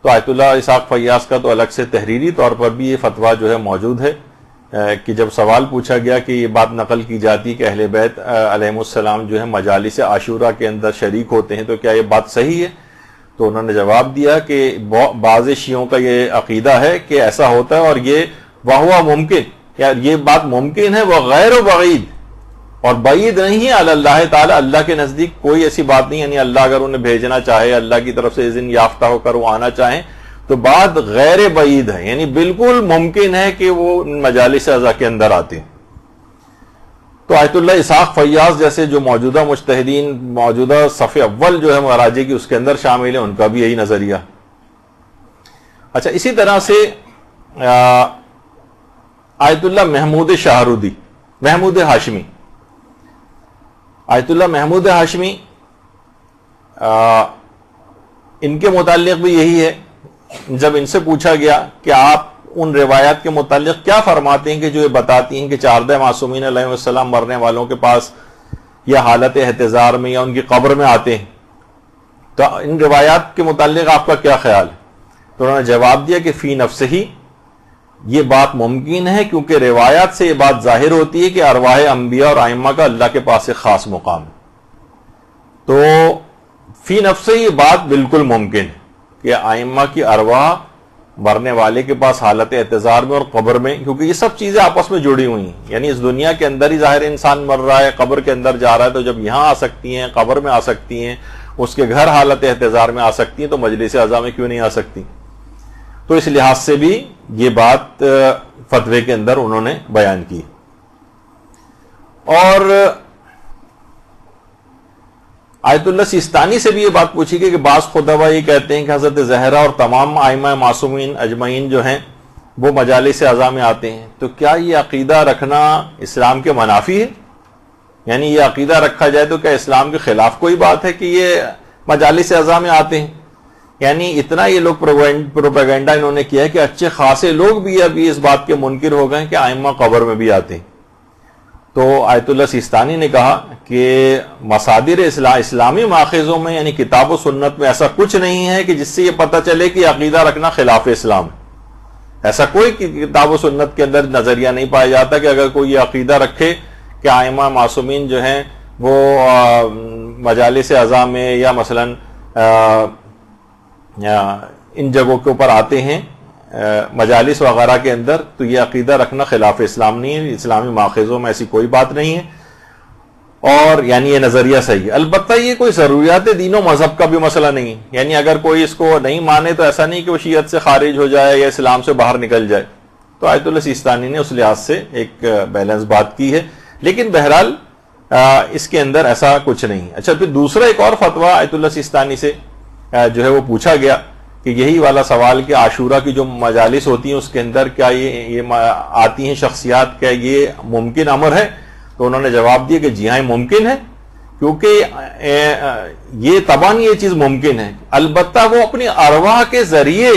تو آیت اللہ اسحاق فیاض کا تو الگ سے تحریری طور پر بھی یہ فتویٰ جو ہے موجود ہے کہ جب سوال پوچھا گیا کہ یہ بات نقل کی جاتی کہ اہل بیت علیہم السلام جو ہے مجالس عاشورہ کے اندر شریک ہوتے ہیں، تو کیا یہ بات صحیح ہے؟ تو انہوں نے جواب دیا کہ بعض شیعوں کا یہ عقیدہ ہے کہ ایسا ہوتا ہے، اور یہ وہو ممکن، یہ بات ممکن ہے، وہ غیر بعید، اور بعید نہیں ہے اللہ تعالی، اللہ کے نزدیک کوئی ایسی بات نہیں. یعنی اللہ اگر انہیں بھیجنا چاہے، اللہ کی طرف سے اذن یافتہ ہو کر وہ آنا چاہیں تو بات غیر بعید ہے، یعنی بالکل ممکن ہے کہ وہ مجالس اعضاء کے اندر آتے ہیں. تو آیت اللہ اسحاق فیاض جیسے جو موجودہ مجتہدین موجودہ صف اول جو ہے مراجع کی اس کے اندر شامل ہیں، ان کا بھی یہی نظریہ. اچھا، اسی طرح سے آیت اللہ محمود ہاشمی آیت اللہ محمود ہاشمی ان کے متعلق بھی یہی ہے. جب ان سے پوچھا گیا کہ آپ ان روایات کے متعلق کیا فرماتے ہیں کہ جو یہ بتاتی ہیں کہ 14 معصومین علیہ السلام مرنے والوں کے پاس یا حالت احتضار میں یا ان کی قبر میں آتے ہیں، تو ان روایات کے متعلق آپ کا کیا خیال ہے؟ تو انہوں نے جواب دیا کہ فی نفسہ ہی یہ بات ممکن ہے، کیونکہ روایات سے یہ بات ظاہر ہوتی ہے کہ ارواح انبیاء اور ائمہ کا اللہ کے پاس ایک خاص مقام ہے. تو فی نفسہ یہ بات بالکل ممکن ہے کہ ائمہ کی ارواح مرنے والے کے پاس حالت احتضار میں اور قبر میں، کیونکہ یہ سب چیزیں آپس میں جڑی ہوئی ہیں. یعنی اس دنیا کے اندر ہی ظاہر انسان مر رہا ہے، قبر کے اندر جا رہا ہے، تو جب یہاں آ سکتی ہیں، قبر میں آ سکتی ہیں، اس کے گھر حالت احتضار میں آ سکتی ہیں، تو مجلس اعضاء میں کیوں نہیں آ سکتی؟ تو اس لحاظ سے بھی یہ بات فتوے کے اندر انہوں نے بیان کی. اور آیت اللہ سیستانی سے بھی یہ بات پوچھی گئی کہ بعض خطبہ یہ کہتے ہیں کہ حضرت زہرا اور تمام ائمہ معصومین اجمعین جو ہیں وہ مجالس اعضاء میں آتے ہیں، تو کیا یہ عقیدہ رکھنا اسلام کے منافی ہے؟ یعنی یہ عقیدہ رکھا جائے تو کیا اسلام کے خلاف کوئی بات ہے کہ یہ مجالس اعضاء میں آتے ہیں؟ یعنی اتنا یہ لوگ پروپیگنڈا انہوں نے کیا ہے کہ اچھے خاصے لوگ بھی ابھی اس بات کے منکر ہو گئے کہ ائمہ قبر میں بھی آتے ہیں. تو آیت اللہ سیستانی نے کہا کہ مصادر اسلامی ماخذوں میں یعنی کتاب و سنت میں ایسا کچھ نہیں ہے کہ جس سے یہ پتہ چلے کہ عقیدہ رکھنا خلاف اسلام ہے. ایسا کوئی کتاب و سنت کے اندر نظریہ نہیں پایا جاتا کہ اگر کوئی یہ عقیدہ رکھے کہ ائمہ معصومین جو ہیں وہ مجالس عزا میں یا مثلاً ان جگہوں کے اوپر آتے ہیں مجالس وغیرہ کے اندر، تو یہ عقیدہ رکھنا خلاف اسلام نہیں ہے، اسلامی ماخذوں میں ایسی کوئی بات نہیں ہے، اور یعنی یہ نظریہ صحیح ہے۔ البتہ یہ کوئی ضروریات دین و مذہب کا بھی مسئلہ نہیں ہے، یعنی اگر کوئی اس کو نہیں مانے تو ایسا نہیں کہ وہ شیعت سے خارج ہو جائے یا اسلام سے باہر نکل جائے۔ تو آیت اللہ سیستانی نے اس لحاظ سے ایک بیلنس بات کی ہے، لیکن بہرحال اس کے اندر ایسا کچھ نہیں ہے۔ اچھا، پھر دوسرا ایک اور فتویٰ آیت اللہ سیستانی سے جو ہے وہ پوچھا گیا کہ یہی والا سوال کہ عاشورہ کی جو مجالس ہوتی ہیں اس کے اندر کیا یہ آتی ہیں شخصیات، کیا یہ ممکن امر ہے؟ تو انہوں نے جواب دیا کہ جی ہاں ممکن ہے، کیونکہ یہ طبعاً یہ چیز ممکن ہے، البتہ وہ اپنی ارواح کے ذریعے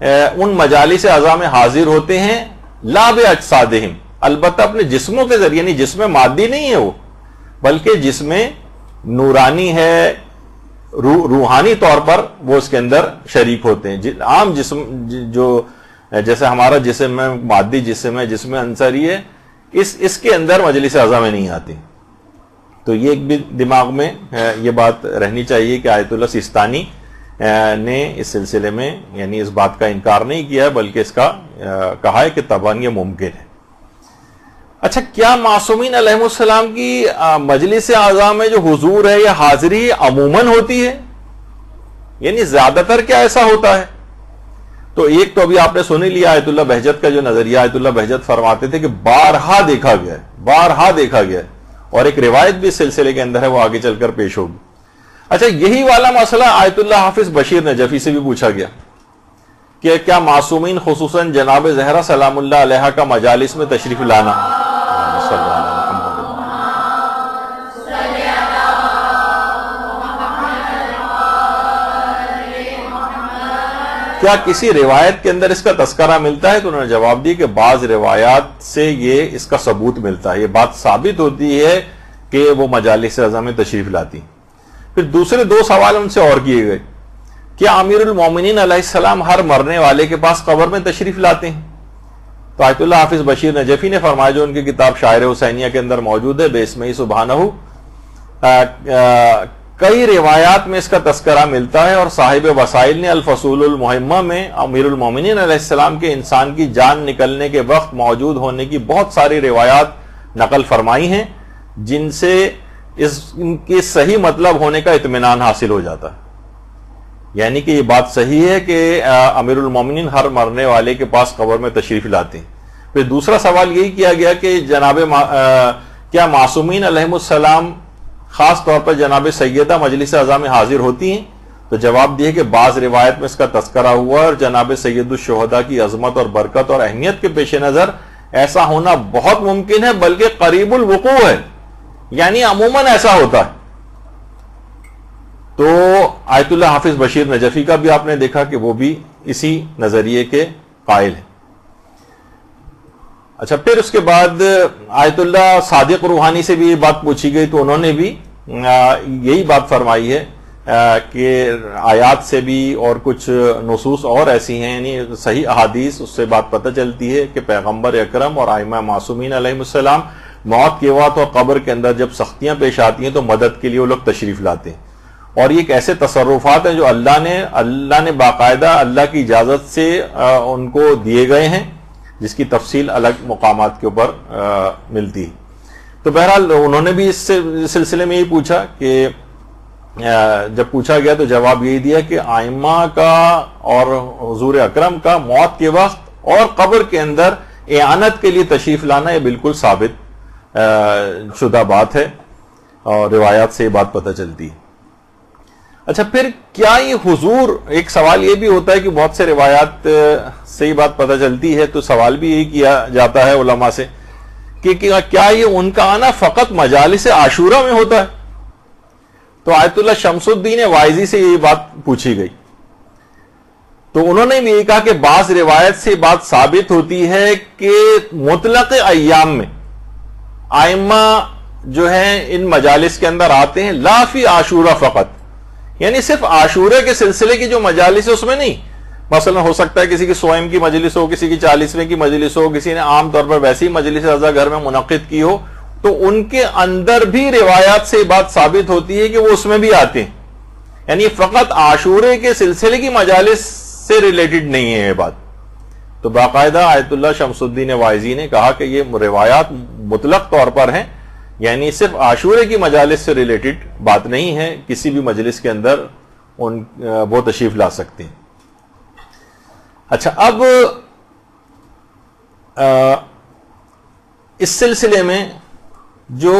ان مجالس اعضاء میں حاضر ہوتے ہیں، لا باجسادہم، البتہ اپنے جسموں کے ذریعے، یعنی جسم مادی نہیں ہے وہ، بلکہ جسم نورانی ہے، روحانی طور پر وہ اس کے اندر شریک ہوتے ہیں۔ عام جسم جو جیسے ہمارا جسم ہے، مادی جسم ہے، جسم عنصری ہے، اس کے اندر مجلس اعضاء میں نہیں آتی۔ تو یہ ایک بھی دماغ میں یہ بات رہنی چاہیے کہ آیت اللہ سیستانی نے اس سلسلے میں یعنی اس بات کا انکار نہیں کیا ہے، بلکہ اس کا کہا ہے کہ طبعاً یہ ممکن ہے۔ اچھا، کیا معصومین علیہ السلام کی مجلس اعضاء میں جو حضور ہے یا حاضری عموماً ہوتی ہے؟ یعنی زیادہ تر کیا ایسا ہوتا ہے؟ تو ایک تو ابھی آپ نے سن ہی لیا آیت اللہ بہجت کا جو نظریہ، آیت اللہ بہجت فرماتے تھے کہ بارہا دیکھا گیا ہے، بارہا دیکھا گیا ہے، اور ایک روایت بھی اس سلسلے کے اندر ہے، وہ آگے چل کر پیش ہوگی۔ اچھا، یہی والا مسئلہ آیت اللہ حافظ بشیر نجفی سے بھی پوچھا گیا کہ کیا معصومین خصوصاً جناب زہرا سلام اللہ علیہا کا مجالس میں تشریف لانا، کیا کسی روایت کے اندر اس کا تذکرہ ملتا ہے؟ تو انہوں نے جواب دی کہ بعض روایات سے یہ اس کا ثبوت ملتا ہے، یہ بات ثابت ہوتی ہے کہ وہ مجالس اعضاء میں تشریف لاتی۔ پھر دوسرے دو سوال ان سے اور کیے گئے، کیا امیر المومنین علیہ السلام ہر مرنے والے کے پاس قبر میں تشریف لاتے ہیں؟ تو آیت اللہ حافظ بشیر نجفی نے فرمایا، جو ان کی کتاب شاعر حسینیہ کے اندر موجود ہے، بِاسْمِهِ سبحانہ، کئی روایات میں اس کا تذکرہ ملتا ہے، اور صاحب وسائل نے الفصول المہمہ میں امیر المومنین علیہ السلام کے انسان کی جان نکلنے کے وقت موجود ہونے کی بہت ساری روایات نقل فرمائی ہیں، جن سے ان کے صحیح مطلب ہونے کا اطمینان حاصل ہو جاتا ہے، یعنی کہ یہ بات صحیح ہے کہ امیر المومنین ہر مرنے والے کے پاس قبر میں تشریف لاتے ہیں۔ پھر دوسرا سوال یہی کیا گیا کہ کیا معصومین علیہ السلام خاص طور پر جناب سیدہ مجلس اعضاء میں حاضر ہوتی ہیں؟ تو جواب دیے کہ بعض روایت میں اس کا تذکرہ ہوا، اور جناب سید الشہداء کی عظمت اور برکت اور اہمیت کے پیش نظر ایسا ہونا بہت ممکن ہے، بلکہ قریب الوقوع ہے، یعنی عموماً ایسا ہوتا ہے۔ تو آیت اللہ حافظ بشیر نجفی کا بھی آپ نے دیکھا کہ وہ بھی اسی نظریے کے قائل ہیں۔ اچھا، پھر اس کے بعد آیت اللہ صادق روحانی سے بھی یہ بات پوچھی گئی، تو انہوں نے بھی یہی بات فرمائی ہے کہ آیات سے بھی اور کچھ نصوص اور ایسی ہیں، یعنی صحیح احادیث، اس سے بات پتہ چلتی ہے کہ پیغمبر اکرم اور ائمہ معصومین علیہ السلام موت کے وقت اور قبر کے اندر جب سختیاں پیش آتی ہیں تو مدد کے لیے وہ لوگ تشریف لاتے ہیں، اور یہ ایک ایسے تصرفات ہیں جو اللہ نے باقاعدہ اللہ کی اجازت سے ان کو دیے گئے ہیں، جس کی تفصیل الگ مقامات کے اوپر ملتی ہے۔ تو بہرحال انہوں نے بھی اس سلسلے میں یہ پوچھا کہ جب پوچھا گیا تو جواب یہی دیا کہ ائمہ کا اور حضور اکرم کا موت کے وقت اور قبر کے اندر اعانت کے لیے تشریف لانا یہ بالکل ثابت شدہ بات ہے، اور روایات سے یہ بات پتہ چلتی ہے۔ اچھا، پھر کیا یہ حضور، ایک سوال یہ بھی ہوتا ہے کہ بہت سے روایات سے یہ بات پتہ چلتی ہے، تو سوال بھی یہی کیا جاتا ہے علماء سے کہ کیا یہ ان کا آنا فقط مجالس عاشورہ میں ہوتا ہے؟ تو آیت اللہ شمس الدین وائزی سے یہ بات پوچھی گئی، تو انہوں نے بھی یہ کہا کہ بعض روایت سے بات ثابت ہوتی ہے کہ مطلق ایام میں ائمہ جو ہیں ان مجالس کے اندر آتے ہیں، لا فی عاشورہ فقط، یعنی صرف عاشورہ کے سلسلے کی جو مجالس ہے اس میں نہیں، مثلا ہو سکتا ہے کسی کی 100 کی مجلس ہو، کسی کی 40ویں کی مجلس ہو، کسی نے عام طور پر ویسی مجلس رضا گھر میں منعقد کی ہو، تو ان کے اندر بھی روایات سے بات ثابت ہوتی ہے کہ وہ اس میں بھی آتے ہیں. یعنی فقط عاشورے کے سلسلے کی مجالس سے ریلیٹڈ نہیں ہے یہ بات. تو باقاعدہ آیت اللہ شمس الدین واعظی نے کہا کہ یہ روایات مطلق طور پر ہیں، یعنی صرف عاشورے کی مجالس سے ریلیٹڈ بات نہیں ہے، کسی بھی مجلس کے اندر وہ تشریف لا سکتے ہیں. اچھا، اب اس سلسلے میں جو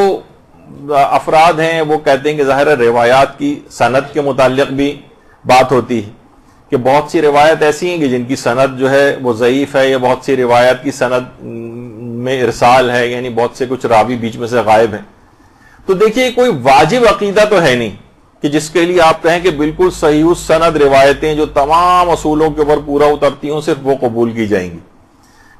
افراد ہیں وہ کہتے ہیں کہ ظاہر ہے روایات کی سند کے متعلق بھی بات ہوتی ہے کہ بہت سی روایت ایسی ہیں کہ جن کی سند جو ہے وہ ضعیف ہے، یا بہت سی روایات کی سند میں ارسال ہے، یعنی بہت سے کچھ راوی بیچ میں سے غائب ہیں. تو دیکھیے کوئی واجب عقیدہ تو ہے نہیں کہ جس کے لیے آپ کہیں کہ بالکل صحیح السند روایتیں جو تمام اصولوں کے اوپر پورا اترتی ہوں صرف وہ قبول کی جائیں گی.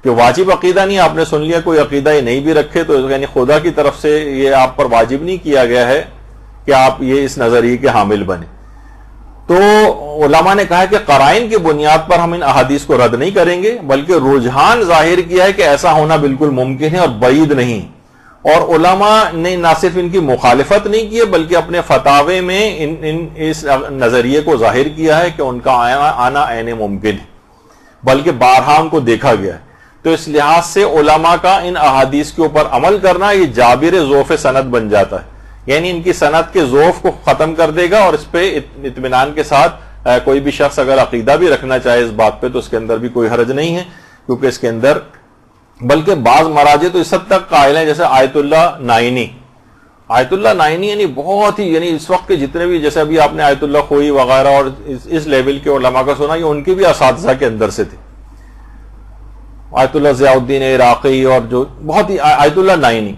کہ واجب عقیدہ نہیں، آپ نے سن لیا کوئی عقیدہ یہ نہیں بھی رکھے تو یعنی خدا کی طرف سے یہ آپ پر واجب نہیں کیا گیا ہے کہ آپ یہ اس نظریے کے حامل بنے. تو علماء نے کہا کہ قرائن کی بنیاد پر ہم ان احادیث کو رد نہیں کریں گے، بلکہ رجحان ظاہر کیا ہے کہ ایسا ہونا بالکل ممکن ہے اور بعید نہیں. اور علماء نے نہ صرف ان کی مخالفت نہیں کی ہے بلکہ اپنے فتاوے میں اس نظریے کو ظاہر کیا ہے کہ ان کا آنا عین ممکن ہے، بلکہ بارہا ان کو دیکھا گیا ہے. تو اس لحاظ سے علماء کا ان احادیث کے اوپر عمل کرنا یہ جابر ذوف سند بن جاتا ہے، یعنی ان کی سند کے ذوف کو ختم کر دے گا، اور اس پہ اطمینان کے ساتھ کوئی بھی شخص اگر عقیدہ بھی رکھنا چاہے اس بات پہ تو اس کے اندر بھی کوئی حرج نہیں ہے، کیونکہ اس کے اندر بلکہ بعض مراجع تو اس حد تک قائل ہیں، جیسے آیت اللہ نائنی یعنی بہت ہی، یعنی اس وقت کے جتنے بھی، جیسے ابھی آپ نے آیت اللہ خوئی وغیرہ اور اس لیول کے علماء کا سنا، یہ ان کے بھی اساتذہ کے اندر سے تھے. آیت اللہ ضیاء الدین عراقی اور جو بہت ہی آیت اللہ نائنی.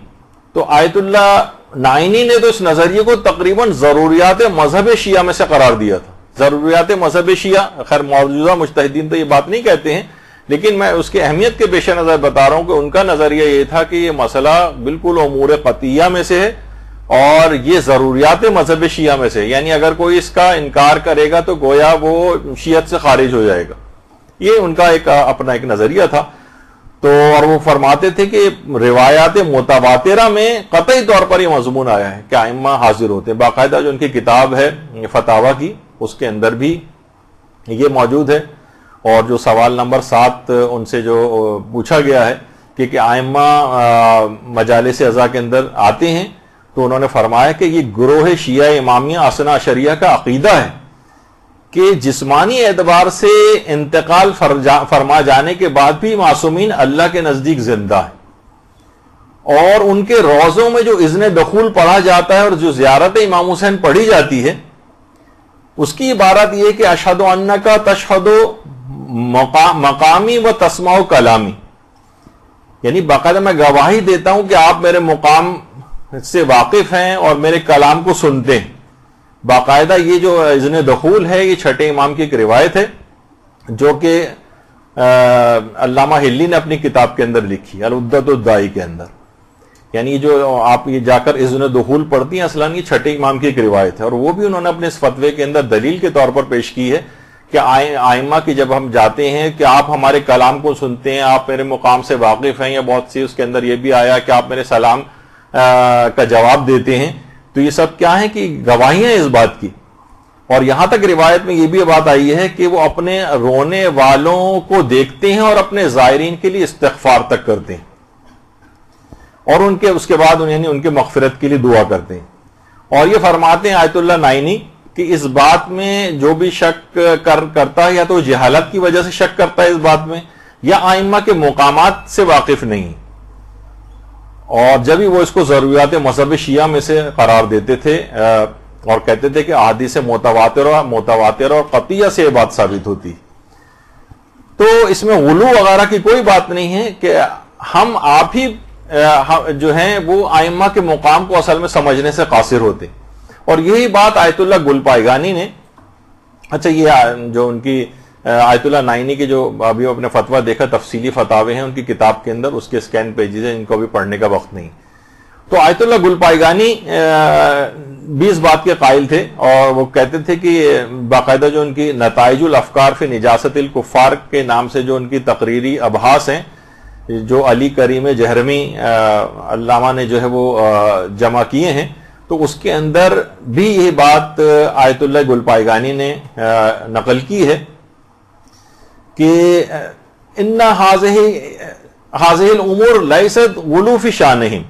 تو آیت اللہ نائنی نے تو اس نظریے کو تقریباً ضروریات مذہب شیعہ میں سے قرار دیا تھا. ضروریات مذہب شیعہ، خیر موجودہ مجتہدین تو یہ بات نہیں کہتے ہیں، لیکن میں اس کی اہمیت کے پیش نظر بتا رہا ہوں کہ ان کا نظریہ یہ تھا کہ یہ مسئلہ بالکل امور قطعیہ میں سے ہے اور یہ ضروریات مذہب شیعہ میں سے، یعنی اگر کوئی اس کا انکار کرے گا تو گویا وہ شیعت سے خارج ہو جائے گا. یہ ان کا اپنا ایک نظریہ تھا. تو اور وہ فرماتے تھے کہ روایات متواترہ میں قطعی طور پر یہ مضمون آیا ہے کہ ائمہ حاضر ہوتے ہیں. باقاعدہ جو ان کی کتاب ہے فتاوی کی، اس کے اندر بھی یہ موجود ہے. اور جو سوال نمبر 7 ان سے جو پوچھا گیا ہے کہ ائمہ مجالس عزا کے اندر آتے ہیں، تو انہوں نے فرمایا کہ یہ گروہ شیعہ امامیہ اثنا عشریہ کا عقیدہ ہے کہ جسمانی اعتبار سے انتقال فرما جانے کے بعد بھی معصومین اللہ کے نزدیک زندہ ہے، اور ان کے روضوں میں جو اذن دخول پڑھا جاتا ہے اور جو زیارت امام حسین پڑھی جاتی ہے، اس کی عبارت یہ کہ اشہد انک تشہد مقامی و تسمع کلامی، یعنی باقاعدہ میں گواہی دیتا ہوں کہ آپ میرے مقام سے واقف ہیں اور میرے کلام کو سنتے ہیں. باقاعدہ یہ جو اذن دخول ہے یہ چھٹے امام کی ایک روایت ہے جو کہ علامہ ہلی نے اپنی کتاب کے اندر لکھی العدۃ الدائی کے اندر. یعنی جو آپ یہ جا کر اذن دخول پڑھتی ہیں اصلاً یہ چھٹے امام کی ایک روایت ہے، اور وہ بھی انہوں نے اپنے اس فتوے کے اندر دلیل کے طور پر پیش کی ہے کہ ائمہ کی جب ہم جاتے ہیں کہ آپ ہمارے کلام کو سنتے ہیں، آپ میرے مقام سے واقف ہیں، یا بہت سی اس کے اندر یہ بھی آیا کہ آپ میرے سلام کا جواب دیتے ہیں. تو یہ سب کیا ہے کہ گواہیاں اس بات کی. اور یہاں تک روایت میں یہ بھی بات آئی ہے کہ وہ اپنے رونے والوں کو دیکھتے ہیں اور اپنے زائرین کے لیے استغفار تک کرتے ہیں، اور اس کے بعد یعنی ان کے مغفرت کے لیے دعا کرتے ہیں. اور یہ فرماتے ہیں آیت اللہ نائنی کہ اس بات میں جو بھی شک کرتا ہے یا تو جہالت کی وجہ سے شک کرتا ہے اس بات میں، یا ائمہ کے مقامات سے واقف نہیں. اور جب ہی وہ اس کو ضروریات مذہب شیعہ میں سے قرار دیتے تھے اور کہتے تھے کہ احادیث متواتر اور قطعیہ سے یہ بات ثابت ہوتی. تو اس میں غلو وغیرہ کی کوئی بات نہیں ہے کہ ہم آپ ہی جو ہیں وہ ائمہ کے مقام کو اصل میں سمجھنے سے قاصر ہوتے. اور یہی بات آیت اللہ گلپائگانی نے، اچھا یہ جو ان کی آیت اللہ نائنی کی جو ابھی اپنے فتویٰ دیکھا تفصیلی فتاوے ہیں ان کی کتاب کے اندر، اس کے اسکین پیجز ہیں، ان کو بھی پڑھنے کا وقت نہیں. تو آیت اللہ گلپائگانی بھی اس بات کے قائل تھے، اور وہ کہتے تھے کہ باقاعدہ جو ان کی نتائج الافکار فی نجاست الکفار کے نام سے جو ان کی تقریری ابحاث ہیں، جو علی کریم جہرمی علامہ نے جو ہے وہ جمع کیے ہیں، تو اس کے اندر بھی یہ بات آیت اللہ گلپائگانی نے نقل کی ہے کہ ان هذه الامور لیست غلو فی شانہم،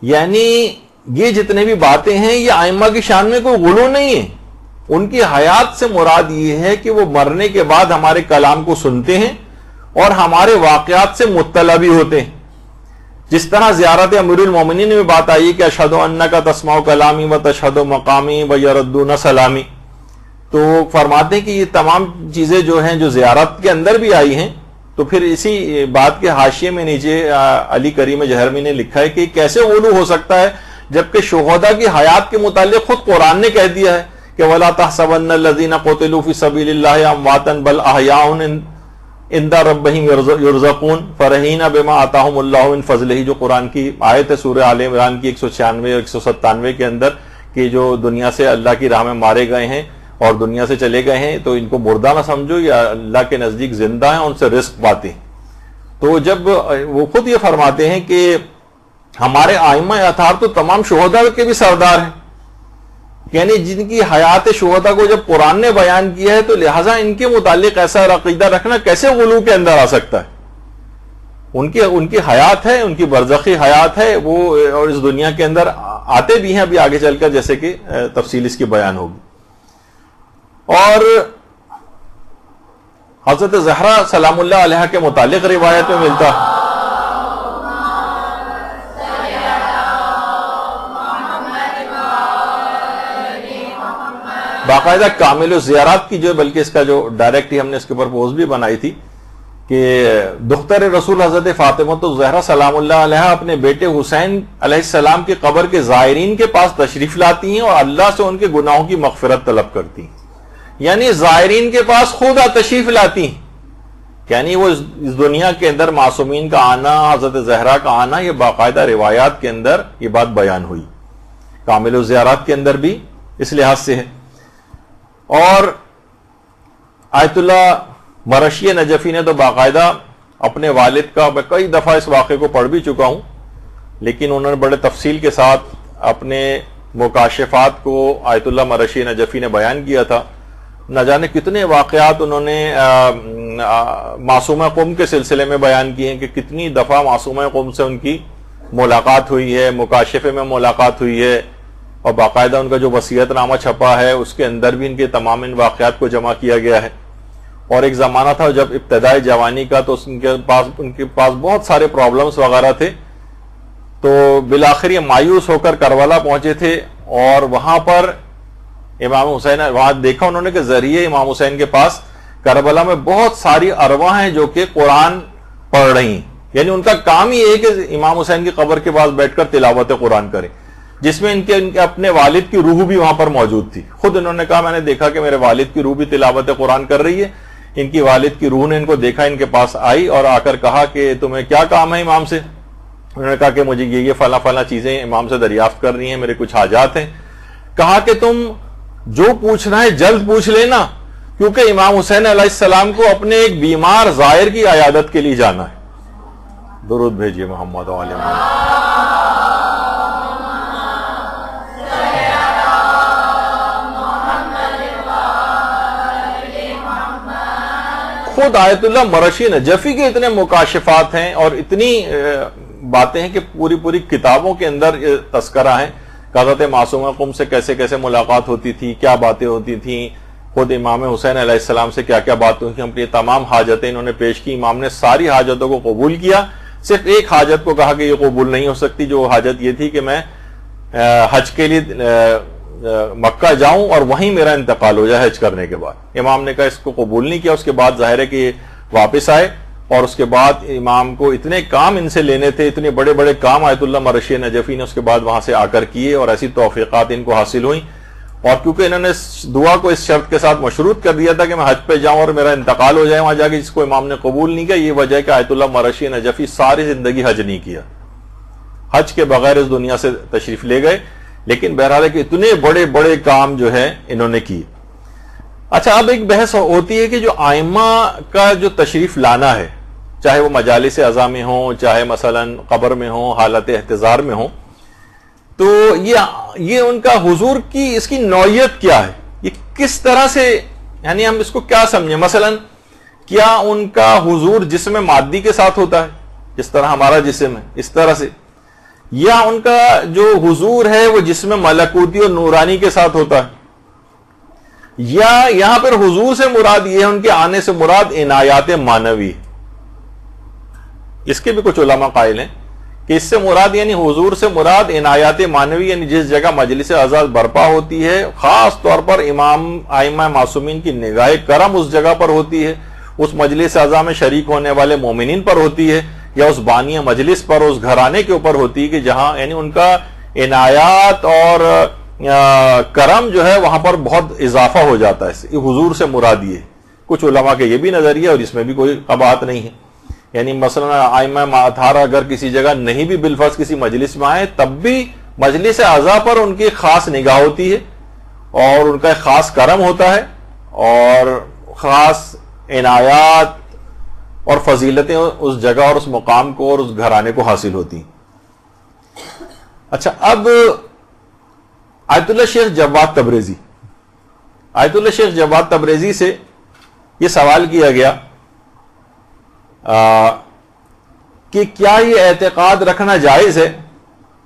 یعنی یہ جتنے بھی باتیں ہیں یہ ائمہ کی شان میں کوئی غلو نہیں ہے، ان کی حیات سے مراد یہ ہے کہ وہ مرنے کے بعد ہمارے کلام کو سنتے ہیں اور ہمارے واقعات سے مطلع بھی ہوتے ہیں. جس طرح زیارت امیر المومنین میں بات آئی کہ اشہد انک تسمع کلامی و تشہد مقامی و یردون سلامی، تو فرماتے ہیں کہ یہ تمام چیزیں جو ہیں جو زیارت کے اندر بھی آئی ہیں. تو پھر اسی بات کے حاشیے میں نیچے علی کریم جہرمی نے لکھا ہے کہ کیسے غلو ہو سکتا ہے جبکہ شہداء کی حیات کے متعلق خود قرآن نے کہہ دیا ہے کہ وَلَا تَحْسَبَنَّ الَّذِينَ قُتِلُوا فِي سَبِيلِ اللَّهِ أَمْوَاتًا بَلْ أَحْيَاءٌ عِندَ رَبِّهِمْ يُرْزَقُونَ فَرَحِينَ بِمَا آتَاهُمُ اللَّهُ مِنْ فَضْلِهِ، جو قرآن کی آیت ہے سورہ آل عمران کی 196 اور 197 کے اندر، کہ جو دنیا سے اللہ کی راہ میں مارے گئے ہیں اور دنیا سے چلے گئے ہیں تو ان کو مردہ نہ سمجھو، یا اللہ کے نزدیک زندہ ہیں، ان سے رزق پاتے ہیں. تو جب وہ خود یہ فرماتے ہیں کہ ہمارے ائمہ اطہار تو تمام شہداء کے بھی سردار ہیں، یعنی جن کی حیات شہداء کو جب قرآن نے بیان کیا ہے تو لہٰذا ان کے متعلق ایسا عقیدہ رکھنا کیسے غلو کے اندر آ سکتا ہے. ان کی حیات ہے، ان کی برزخی حیات ہے، وہ اور اس دنیا کے اندر آتے بھی ہیں ابھی آگے چل کر، جیسے کہ تفصیل اس کی بیان ہوگی. اور حضرت زہرا سلام اللہ علیہ کے متعلق روایت میں ملتا باقاعدہ کامل الزیارات کی جو، بلکہ اس کا جو ڈائریکٹ ہی ہم نے اس کے اوپر پوسٹ بھی بنائی تھی کہ دختر رسول حضرت فاطمہ الزہرا سلام اللہ علیہ اپنے بیٹے حسین علیہ السلام کی قبر کے زائرین کے پاس تشریف لاتی ہیں اور اللہ سے ان کے گناہوں کی مغفرت طلب کرتی ہیں. یعنی زائرین کے پاس خود تشریف لاتی ہیں، یعنی وہ اس دنیا کے اندر معصومین کا آنا، حضرت زہرا کا آنا، یہ باقاعدہ روایات کے اندر یہ بات بیان ہوئی، کامل الزیارات کے اندر بھی اس لحاظ سے ہے. اور آیت اللہ مرشی نجفی نے تو باقاعدہ اپنے والد کا، میں کئی دفعہ اس واقعے کو پڑھ بھی چکا ہوں، لیکن انہوں نے بڑے تفصیل کے ساتھ اپنے مکاشفات کو آیت اللہ مرشی نجفی نے بیان کیا تھا. نہ جانے کتنے واقعات انہوں نے معصومہ قوم کے سلسلے میں بیان کیے ہیں کہ کتنی دفعہ معصومہ قوم سے ان کی ملاقات ہوئی ہے، مکاشفے میں ملاقات ہوئی ہے، اور باقاعدہ ان کا جو وصیت نامہ چھپا ہے اس کے اندر بھی ان کے تمام ان واقعات کو جمع کیا گیا ہے. اور ایک زمانہ تھا جب ابتدائی جوانی کا، تو ان کے پاس بہت سارے پرابلمز وغیرہ تھے، تو بالآخر یہ مایوس ہو کر کربلا پہنچے تھے، اور وہاں پر امام حسین، وہاں دیکھا انہوں نے کہ ذریعے امام حسین کے پاس کربلا میں بہت ساری ارواح ہیں جو کہ قرآن پڑھ رہی ہیں، یعنی ان کا کام ہی ہے کہ امام حسین کی قبر کے پاس بیٹھ کر تلاوت قرآن کریں، جس میں ان کے اپنے والد کی روح بھی وہاں پر موجود تھی. خود انہوں نے کہا میں نے دیکھا کہ میرے والد کی روح بھی تلاوت قرآن کر رہی ہے. ان کی والد کی روح نے ان کو دیکھا، ان کے پاس آئی اور آ کر کہا کہ تمہیں کیا کام ہے امام سے؟ انہوں نے کہا کہ مجھے یہ فلاں فلاں چیزیں امام سے دریافت کرنی ہیں، میرے کچھ حاجات ہیں. کہا کہ تم جو پوچھنا ہے جلد پوچھ لینا، کیونکہ امام حسین علیہ السلام کو اپنے ایک بیمار زائر کی عیادت کے لیے جانا ہے. درود بھیجیے محمد علیہ محمد. خود آیت اللہ مرشی نجفی کے اتنے مکاشفات ہیں اور اتنی باتیں ہیں کہ پوری کتابوں کے اندر تذکرہ ہیں. حضرت معصومہ قم سے کیسے کیسے ملاقات ہوتی تھی، کیا باتیں ہوتی تھیں، خود امام حسین علیہ السلام سے کیا کیا باتیں ہوئی، اپنی تمام حاجتیں انہوں نے پیش کی. امام نے ساری حاجتوں کو قبول کیا، صرف ایک حاجت کو کہا کہ یہ قبول نہیں ہو سکتی، جو حاجت یہ تھی کہ میں حج کے لیے مکہ جاؤں اور وہیں میرا انتقال ہو جائے حج کرنے کے بعد. امام نے کہا اس کو قبول نہیں کیا. اس کے بعد ظاہر ہے کہ واپس آئے، اور اس کے بعد امام کو اتنے کام ان سے لینے تھے، اتنے بڑے بڑے کام آیت اللہ مرشی نجفی نے اس کے بعد وہاں سے آ کر کیے، اور ایسی توفیقات ان کو حاصل ہوئیں. اور کیونکہ انہوں نے دعا کو اس شرط کے ساتھ مشروط کر دیا تھا کہ میں حج پہ جاؤں اور میرا انتقال ہو جائے وہاں جا کے، جس کو امام نے قبول نہیں کیا. یہ وجہ ہے کہ آیت اللہ مرشی نجفی ساری زندگی حج نہیں کیا، حج کے بغیر اس دنیا سے تشریف لے گئے. لیکن بہرحال ہے کہ اتنے بڑے بڑے کام جو ہے انہوں نے کیے. اچھا اب ایک بحث ہوتی ہے کہ جو آئمہ کا جو تشریف لانا ہے، چاہے وہ مجالس اعضاء میں ہوں، چاہے مثلا قبر میں ہوں، حالت احتضار میں ہوں، تو یہ ان کا حضور کی اس کی نوعیت کیا ہے، یہ کس طرح سے، یعنی ہم اس کو کیا سمجھیں. مثلا کیا ان کا حضور جسم مادی کے ساتھ ہوتا ہے جس طرح ہمارا جسم ہے اس طرح سے، یا ان کا جو حضور ہے وہ جسم ملکوتی اور نورانی کے ساتھ ہوتا ہے، یا یہاں پر حضور سے مراد یہ ہے ان کے آنے سے مراد عنایات معنوی. اس کے بھی کچھ علماء قائل ہیں کہ اس سے مراد یعنی حضور سے مراد عنایات معنوی، یعنی جس جگہ مجلس اعزاز برپا ہوتی ہے خاص طور پر ائمہ معصومین کی نگاہ کرم اس جگہ پر ہوتی ہے، اس مجلس اعزاز میں شریک ہونے والے مومنین پر ہوتی ہے، یا اس بانی مجلس پر، اس گھرانے کے اوپر ہوتی ہے کہ جہاں یعنی ان کا عنایات اور کرم جو ہے وہاں پر بہت اضافہ ہو جاتا ہے. یہ حضور سے مراد یہ ہے. کچھ علماء کے یہ بھی نظریہ اور اس میں بھی کوئی قباحت نہیں ہے. یعنی مثلا ائمہ اطہار اگر کسی جگہ نہیں بھی بالفرض کسی مجلس میں آئے تب بھی مجلس اعضاء پر ان کی خاص نگاہ ہوتی ہے اور ان کا ایک خاص کرم ہوتا ہے اور خاص عنایات اور فضیلتیں اس جگہ اور اس مقام کو اور اس گھرانے کو حاصل ہوتی ہیں. اچھا اب آیت اللہ شیخ جواد تبریزی، آیت اللہ شیخ جواد تبریزی سے یہ سوال کیا گیا کہ کیا یہ اعتقاد رکھنا جائز ہے.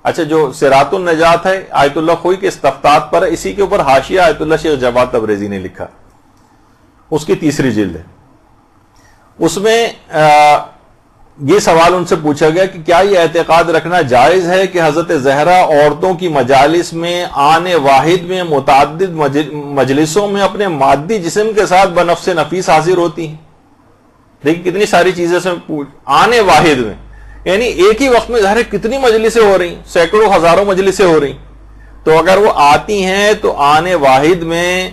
اچھا جو صراط النجات ہے آیت اللہ خوئی کے استفتات پر ہے، اسی کے اوپر حاشیہ آیت اللہ شیخ جواد تبریزی نے لکھا، اس کی 3 جلد ہے. اس میں یہ سوال ان سے پوچھا گیا کہ کیا یہ اعتقاد رکھنا جائز ہے کہ حضرت زہرا عورتوں کی مجالس میں آنے واحد میں متعدد مجلسوں میں اپنے مادی جسم کے ساتھ بنفس نفیس حاضر ہوتی ہیں. دیکھیں کتنی ساری چیزیں سے آنے واحد میں، یعنی ایک ہی وقت میں ظاہر کتنی مجلسیں ہو رہی ہیں، سینکڑوں ہزاروں مجلسیں ہو رہی ہیں. تو اگر وہ آتی ہیں تو آنے واحد میں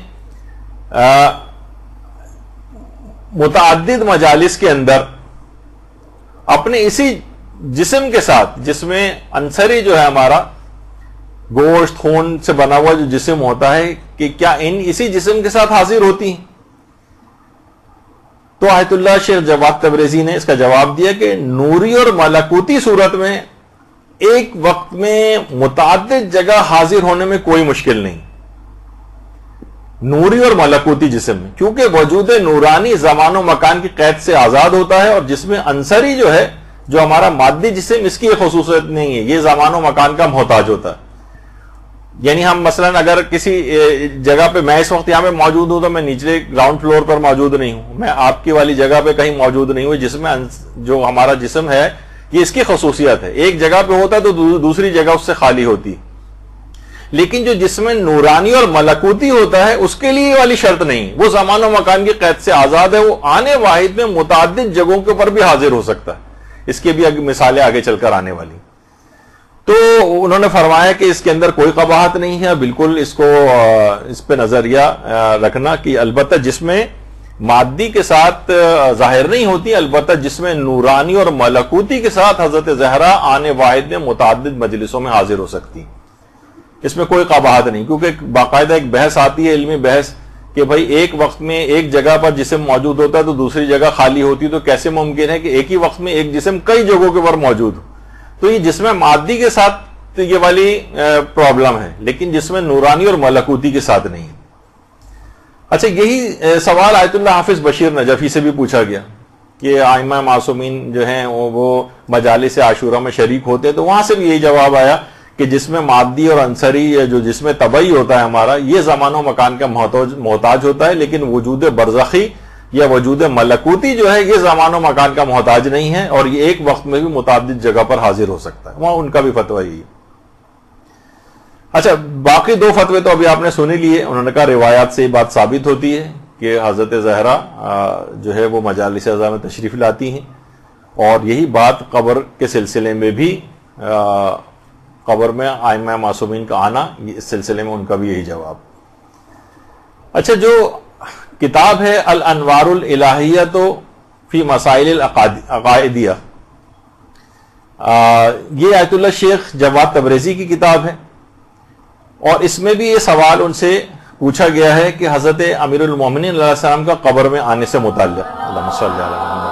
متعدد مجالس کے اندر اپنے اسی جسم کے ساتھ، جس میں عنصری جو ہے ہمارا گوشت خون سے بنا ہوا جو جسم ہوتا ہے، کہ کیا اسی جسم کے ساتھ حاضر ہوتی ہیں. تو آیت اللہ شیخ جواد تبریزی نے اس کا جواب دیا کہ نوری اور ملکوتی صورت میں ایک وقت میں متعدد جگہ حاضر ہونے میں کوئی مشکل نہیں، نوری اور ملکوتی جسم میں، کیونکہ وجود نورانی زمان و مکان کی قید سے آزاد ہوتا ہے، اور جس میں عنصری جو ہے جو ہمارا مادی جسم، اس کی خصوصیت نہیں ہے، یہ زمان و مکان کا محتاج ہوتا ہے. یعنی ہم مثلا اگر کسی جگہ پہ، میں اس وقت یہاں پہ موجود ہوں تو میں نیچلے گراؤنڈ فلور پر موجود نہیں ہوں، میں آپ کی والی جگہ پہ کہیں موجود نہیں ہوں، جس میں جو ہمارا جسم ہے یہ اس کی خصوصیت ہے، ایک جگہ پہ ہوتا ہے تو دوسری جگہ اس سے خالی ہوتی. لیکن جو جسم نورانی اور ملکوتی ہوتا ہے اس کے لیے یہ والی شرط نہیں، وہ زمان و مکان کی قید سے آزاد ہے، وہ آنے واحد میں متعدد جگہوں کے اوپر بھی حاضر ہو سکتا ہے. اس کی بھی مثالیں آگے چل کر آنے والی. تو انہوں نے فرمایا کہ اس کے اندر کوئی قباحت نہیں ہے، بالکل اس پہ نظریہ رکھنا کہ البتہ جس میں مادی کے ساتھ ظاہر نہیں ہوتی، البتہ جس میں نورانی اور ملکوتی کے ساتھ حضرت زہرا آنے واحد میں متعدد مجلسوں میں حاضر ہو سکتی. اس میں کوئی قباحت نہیں، کیونکہ باقاعدہ ایک بحث آتی ہے، علمی بحث، کہ بھائی ایک وقت میں ایک جگہ پر جسم موجود ہوتا ہے تو دوسری جگہ خالی ہوتی، تو کیسے ممکن ہے کہ ایک ہی وقت میں ایک جسم کئی جگہوں کے اوپر موجود ہو. تو یہ جسم مادی کے ساتھ یہ والی پرابلم ہے، لیکن جسم نورانی اور ملکوتی کے ساتھ نہیں. اچھا یہی سوال آیت اللہ حافظ بشیر نجفی سے بھی پوچھا گیا کہ ائمہ معصومین جو ہیں وہ مجالس عاشورہ میں شریک ہوتے ہیں، تو وہاں سے بھی یہی جواب آیا کہ جسم مادی اور عنصری جو جسم طبعی ہوتا ہے ہمارا، یہ زمان و مکان کا محتاج ہوتا ہے، لیکن وجود برزخی یا وجود ملکوتی جو ہے یہ زمان و مکان کا محتاج نہیں ہے، اور یہ ایک وقت میں بھی متعدد جگہ پر حاضر ہو سکتا ہے. وہاں ان کا بھی فتویٰ یہی ہے. اچھا باقی 2 فتوے تو ابھی آپ نے سنے لیے. انہوں نے کہا روایات سے یہ بات ثابت ہوتی ہے کہ حضرت زہرا جو ہے وہ مجالس اعضاء میں تشریف لاتی ہیں، اور یہی بات قبر کے سلسلے میں بھی، قبر میں ائمہ معصومین کا آنا، اس سلسلے میں ان کا بھی یہی جواب. اچھا جو کتاب ہے الانوار الالہیہ فی مسائل العقائدیہ، یہ آیت اللہ شیخ جواد تبریزی کی کتاب ہے. اور اس میں بھی یہ سوال ان سے پوچھا گیا ہے کہ حضرت امیر المومنین علیہ السلام کا قبر میں آنے سے متعلق. اللہم صلی علی محمد.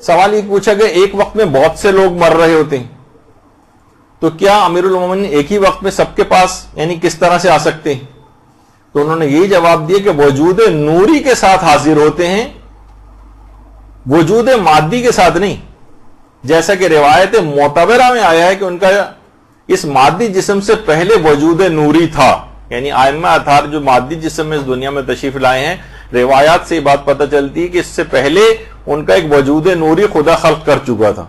سوال یہ پوچھا کہ ایک وقت میں بہت سے لوگ مر رہے ہوتے ہیں تو کیا امیر المومنین ایک ہی وقت میں سب کے پاس یعنی کس طرح سے آ سکتے ہیں؟ تو انہوں نے یہی جواب دیا کہ وجود نوری کے ساتھ حاضر ہوتے ہیں، وجود مادی کے ساتھ نہیں. جیسا کہ روایت معتبرہ میں آیا ہے کہ ان کا اس مادی جسم سے پہلے وجود نوری تھا. یعنی ائمہ اطہار جو مادی جسم میں اس دنیا میں تشریف لائے ہیں، روایات سے یہ بات پتہ چلتی ہے کہ اس سے پہلے ان کا ایک وجود نوری خدا خلق کر چکا تھا.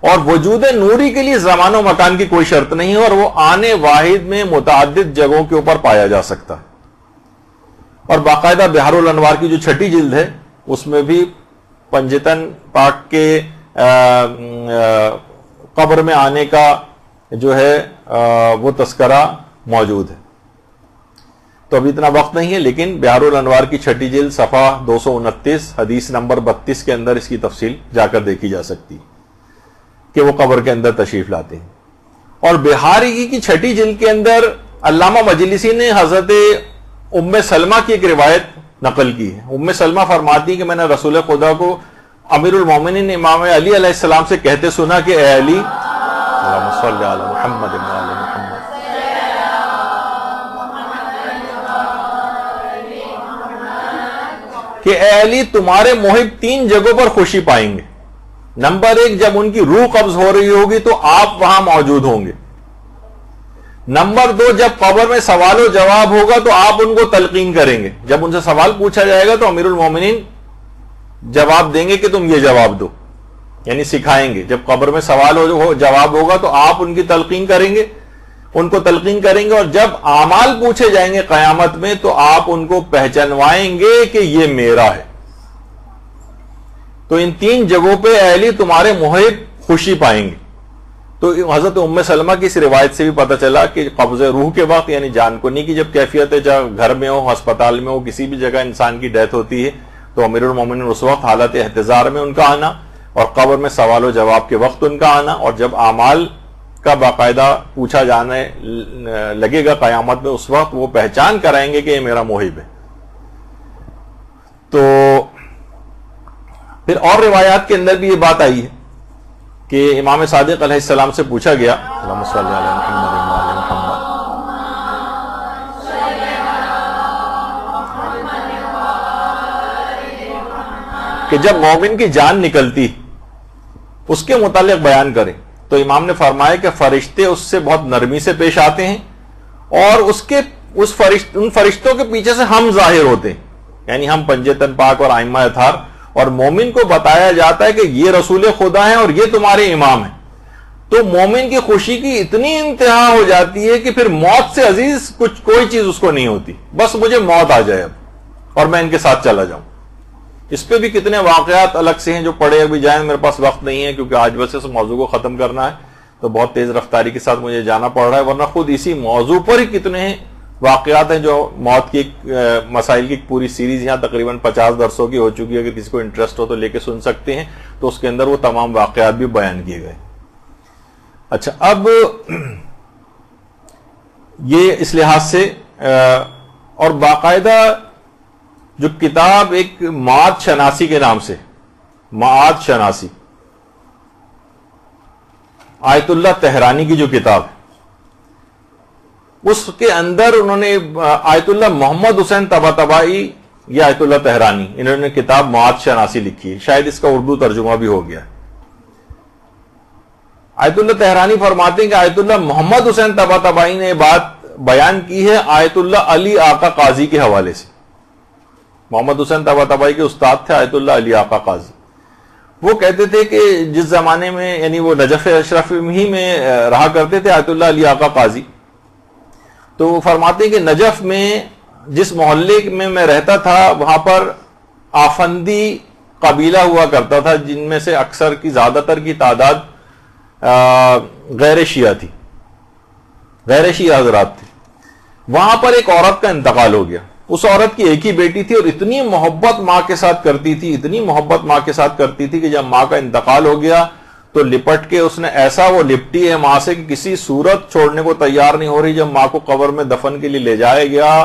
اور وجود نوری کے لیے زمان و مکان کی کوئی شرط نہیں ہے، اور وہ آنے واحد میں متعدد جگہوں کے اوپر پایا جا سکتا ہے. اور باقاعدہ بحار الانوار کی جو چھٹی جلد ہے اس میں بھی پنجتن پاک کے قبر میں آنے کا جو ہے وہ تذکرہ موجود ہے. تو ابھی اتنا وقت نہیں ہے، لیکن بحار الانوار کی چھٹی جلد صفحہ 229 حدیث نمبر 32 کے اندر اس کی تفصیل جا کر دیکھی جا سکتی کہ وہ قبر کے اندر تشریف لاتے ہیں. اور بحاری کی چھٹی جلد کے اندر علامہ مجلسی نے حضرت ام سلمہ کی ایک روایت نقل کی ہے. ام سلمہ فرماتی ہیں کہ میں نے رسول خدا کو امیر المومنین امام علی علیہ السلام سے کہتے سنا کہ اے علی، اللہم صلی علی محمد و آل محمد، کہ اے علی تمہارے محب 3 جگہوں پر خوشی پائیں گے. نمبر 1، جب ان کی روح قبض ہو رہی ہوگی تو آپ وہاں موجود ہوں گے. نمبر 2، جب قبر میں سوال و جواب ہوگا تو آپ ان کو تلقین کریں گے. جب ان سے سوال پوچھا جائے گا تو امیر المومنین جواب دیں گے کہ تم یہ جواب دو، یعنی سکھائیں گے. جب قبر میں سوال ہو جواب ہوگا تو آپ ان کی تلقین کریں گے، ان کو تلقین کریں گے. اور جب اعمال پوچھے جائیں گے قیامت میں تو آپ ان کو پہچانوائیں گے کہ یہ میرا ہے. تو ان 3 جگہوں پہ اے علی تمہارے محب خوشی پائیں گے. تو حضرت ام سلمہ کی اس روایت سے بھی پتہ چلا کہ قبض روح کے وقت یعنی جان کو نہیں کی جب کیفیت ہے، جب گھر میں ہو، ہسپتال میں ہو، کسی بھی جگہ انسان کی ڈیتھ ہوتی ہے تو امیر المومنین اس وقت حالت احتضار میں ان کا آنا، اور قبر میں سوال و جواب کے وقت ان کا آنا، اور جب اعمال کا باقاعدہ پوچھا جانے لگے گا قیامت میں اس وقت وہ پہچان کرائیں گے کہ یہ میرا محب ہے. تو پھر اور روایات کے اندر بھی یہ بات آئی ہے کہ امام صادق علیہ السلام سے پوچھا گیا، اللہم صلی علی محمد و آل محمد، کہ جب مومن کی جان نکلتی اس کے متعلق بیان کریں. تو امام نے فرمایا کہ فرشتے اس سے بہت نرمی سے پیش آتے ہیں، اور ان فرشتوں کے پیچھے سے ہم ظاہر ہوتے ہیں، یعنی ہم پنجتن پاک اور ائمہ اطہار، اور مومن کو بتایا جاتا ہے کہ یہ رسول خدا ہیں اور یہ تمہارے امام ہیں. تو مومن کی خوشی کی اتنی انتہا ہو جاتی ہے کہ پھر موت سے عزیز کوئی چیز اس کو نہیں ہوتی، بس مجھے موت آ جائے اب اور میں ان کے ساتھ چلا جاؤں. اس پہ بھی کتنے واقعات الگ سے ہیں جو پڑھے ابھی جائیں، میرے پاس وقت نہیں ہے کیونکہ آج بس اس موضوع کو ختم کرنا ہے تو بہت تیز رفتاری کے ساتھ مجھے جانا پڑ رہا ہے، ورنہ خود اسی موضوع پر ہی کتنے واقعات ہیں جو موت کی مسائل کی پوری سیریز یہاں تقریباً 50 درسوں کی ہو چکی ہے. اگر کسی کو انٹرسٹ ہو تو لے کے سن سکتے ہیں، تو اس کے اندر وہ تمام واقعات بھی بیان کیے گئے. اچھا، اب یہ اس لحاظ سے اور باقاعدہ جو کتاب ایک معاد شناسی کے نام سے، معاد شناسی، آیت اللہ تہرانی کی جو کتاب ہے اس کے اندر انہوں نے آیت اللہ محمد حسین طباطبائی یا آیت اللہ تہرانی انہوں نے کتاب معاد شناسی لکھی ہے، شاید اس کا اردو ترجمہ بھی ہو گیا ہے. آیت اللہ تہرانی فرماتے ہیں کہ آیت اللہ محمد حسین طباطبائی نے بات بیان کی ہے آیت اللہ علی آقا قاضی کے حوالے سے. محمد حسین طباطبائی کے استاد تھے آیت اللہ علی آقا قاضی. وہ کہتے تھے کہ جس زمانے میں یعنی وہ نجف اشرف ہی میں رہا کرتے تھے آیت اللہ علی آقا قاضی، تو وہ فرماتے ہیں کہ نجف میں جس محلے میں میں رہتا تھا وہاں پر آفندی قبیلہ ہوا کرتا تھا جن میں سے اکثر کی زیادہ تر کی تعداد غیر شیعہ تھی، غیر شیعہ حضرات تھے. وہاں پر ایک عورت کا انتقال ہو گیا اس عورت کی ایک ہی بیٹی تھی اور اتنی محبت ماں کے ساتھ کرتی تھی، اتنی محبت ماں کے ساتھ کرتی تھی کہ جب ماں کا انتقال ہو گیا تو لپٹ کے اس نے ایسا وہ لپٹی ہے ماں سے کہ کسی صورت چھوڑنے کو تیار نہیں ہو رہی. جب ماں کو قبر میں دفن کے لیے لے جایا گیا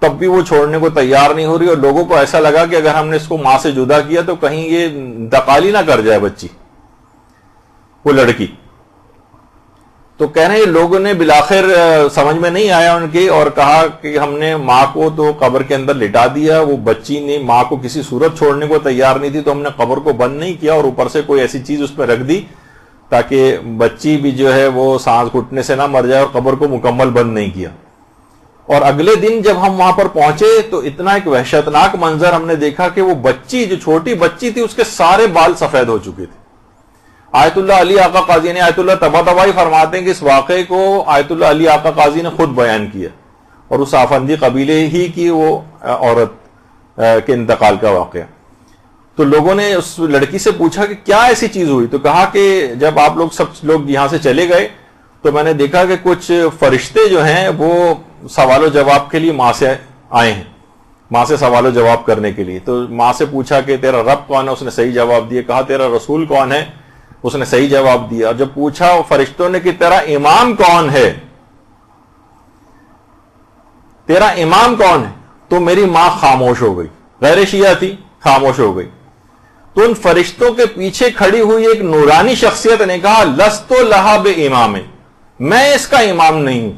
تب بھی وہ چھوڑنے کو تیار نہیں ہو رہی، اور لوگوں کو ایسا لگا کہ اگر ہم نے اس کو ماں سے جدا کیا تو کہیں یہ انتقال ہی نہ کر جائے بچی، وہ لڑکی. تو کہہ رہے ہیں لوگوں نے بالآخر سمجھ میں نہیں آیا ان کی، اور کہا کہ ہم نے ماں کو تو قبر کے اندر لٹا دیا، وہ بچی نے ماں کو کسی صورت چھوڑنے کو تیار نہیں تھی، تو ہم نے قبر کو بند نہیں کیا اور اوپر سے کوئی ایسی چیز اس پہ رکھ دی تاکہ بچی بھی جو ہے وہ سانس گھٹنے سے نہ مر جائے، اور قبر کو مکمل بند نہیں کیا. اور اگلے دن جب ہم وہاں پر پہنچے تو اتنا ایک وحشتناک منظر ہم نے دیکھا کہ وہ بچی جو چھوٹی بچی تھی اس کے سارے بال سفید ہو چکے تھے. آیت اللہ علی آقا قاضی نے، آیت اللہ طباطبائی فرماتے ہیں کہ اس واقعے کو آیت اللہ علی آقا قاضی نے خود بیان کیا، اور اس آفندی قبیلے ہی کی وہ عورت کے انتقال کا واقعہ. تو لوگوں نے اس لڑکی سے پوچھا کہ کیا ایسی چیز ہوئی، تو کہا کہ جب آپ لوگ سب لوگ یہاں سے چلے گئے تو میں نے دیکھا کہ کچھ فرشتے جو ہیں وہ سوال و جواب کے لیے ماں سے آئے ہیں، ماں سے سوال و جواب کرنے کے لیے. تو ماں سے پوچھا کہ تیرا رب کون ہے، اس نے صحیح جواب دیا. کہا تیرا رسول کون ہے، اس نے صحیح جواب دیا. اور جب پوچھا فرشتوں نے کہ تیرا امام کون ہے، تیرا امام کون ہے، تو میری ماں خاموش ہو گئی، غیر شیعہ تھی، خاموش ہو گئی. تو ان فرشتوں کے پیچھے کھڑی ہوئی ایک نورانی شخصیت نے کہا لست لہا بامام، میں اس کا امام نہیں ہوں.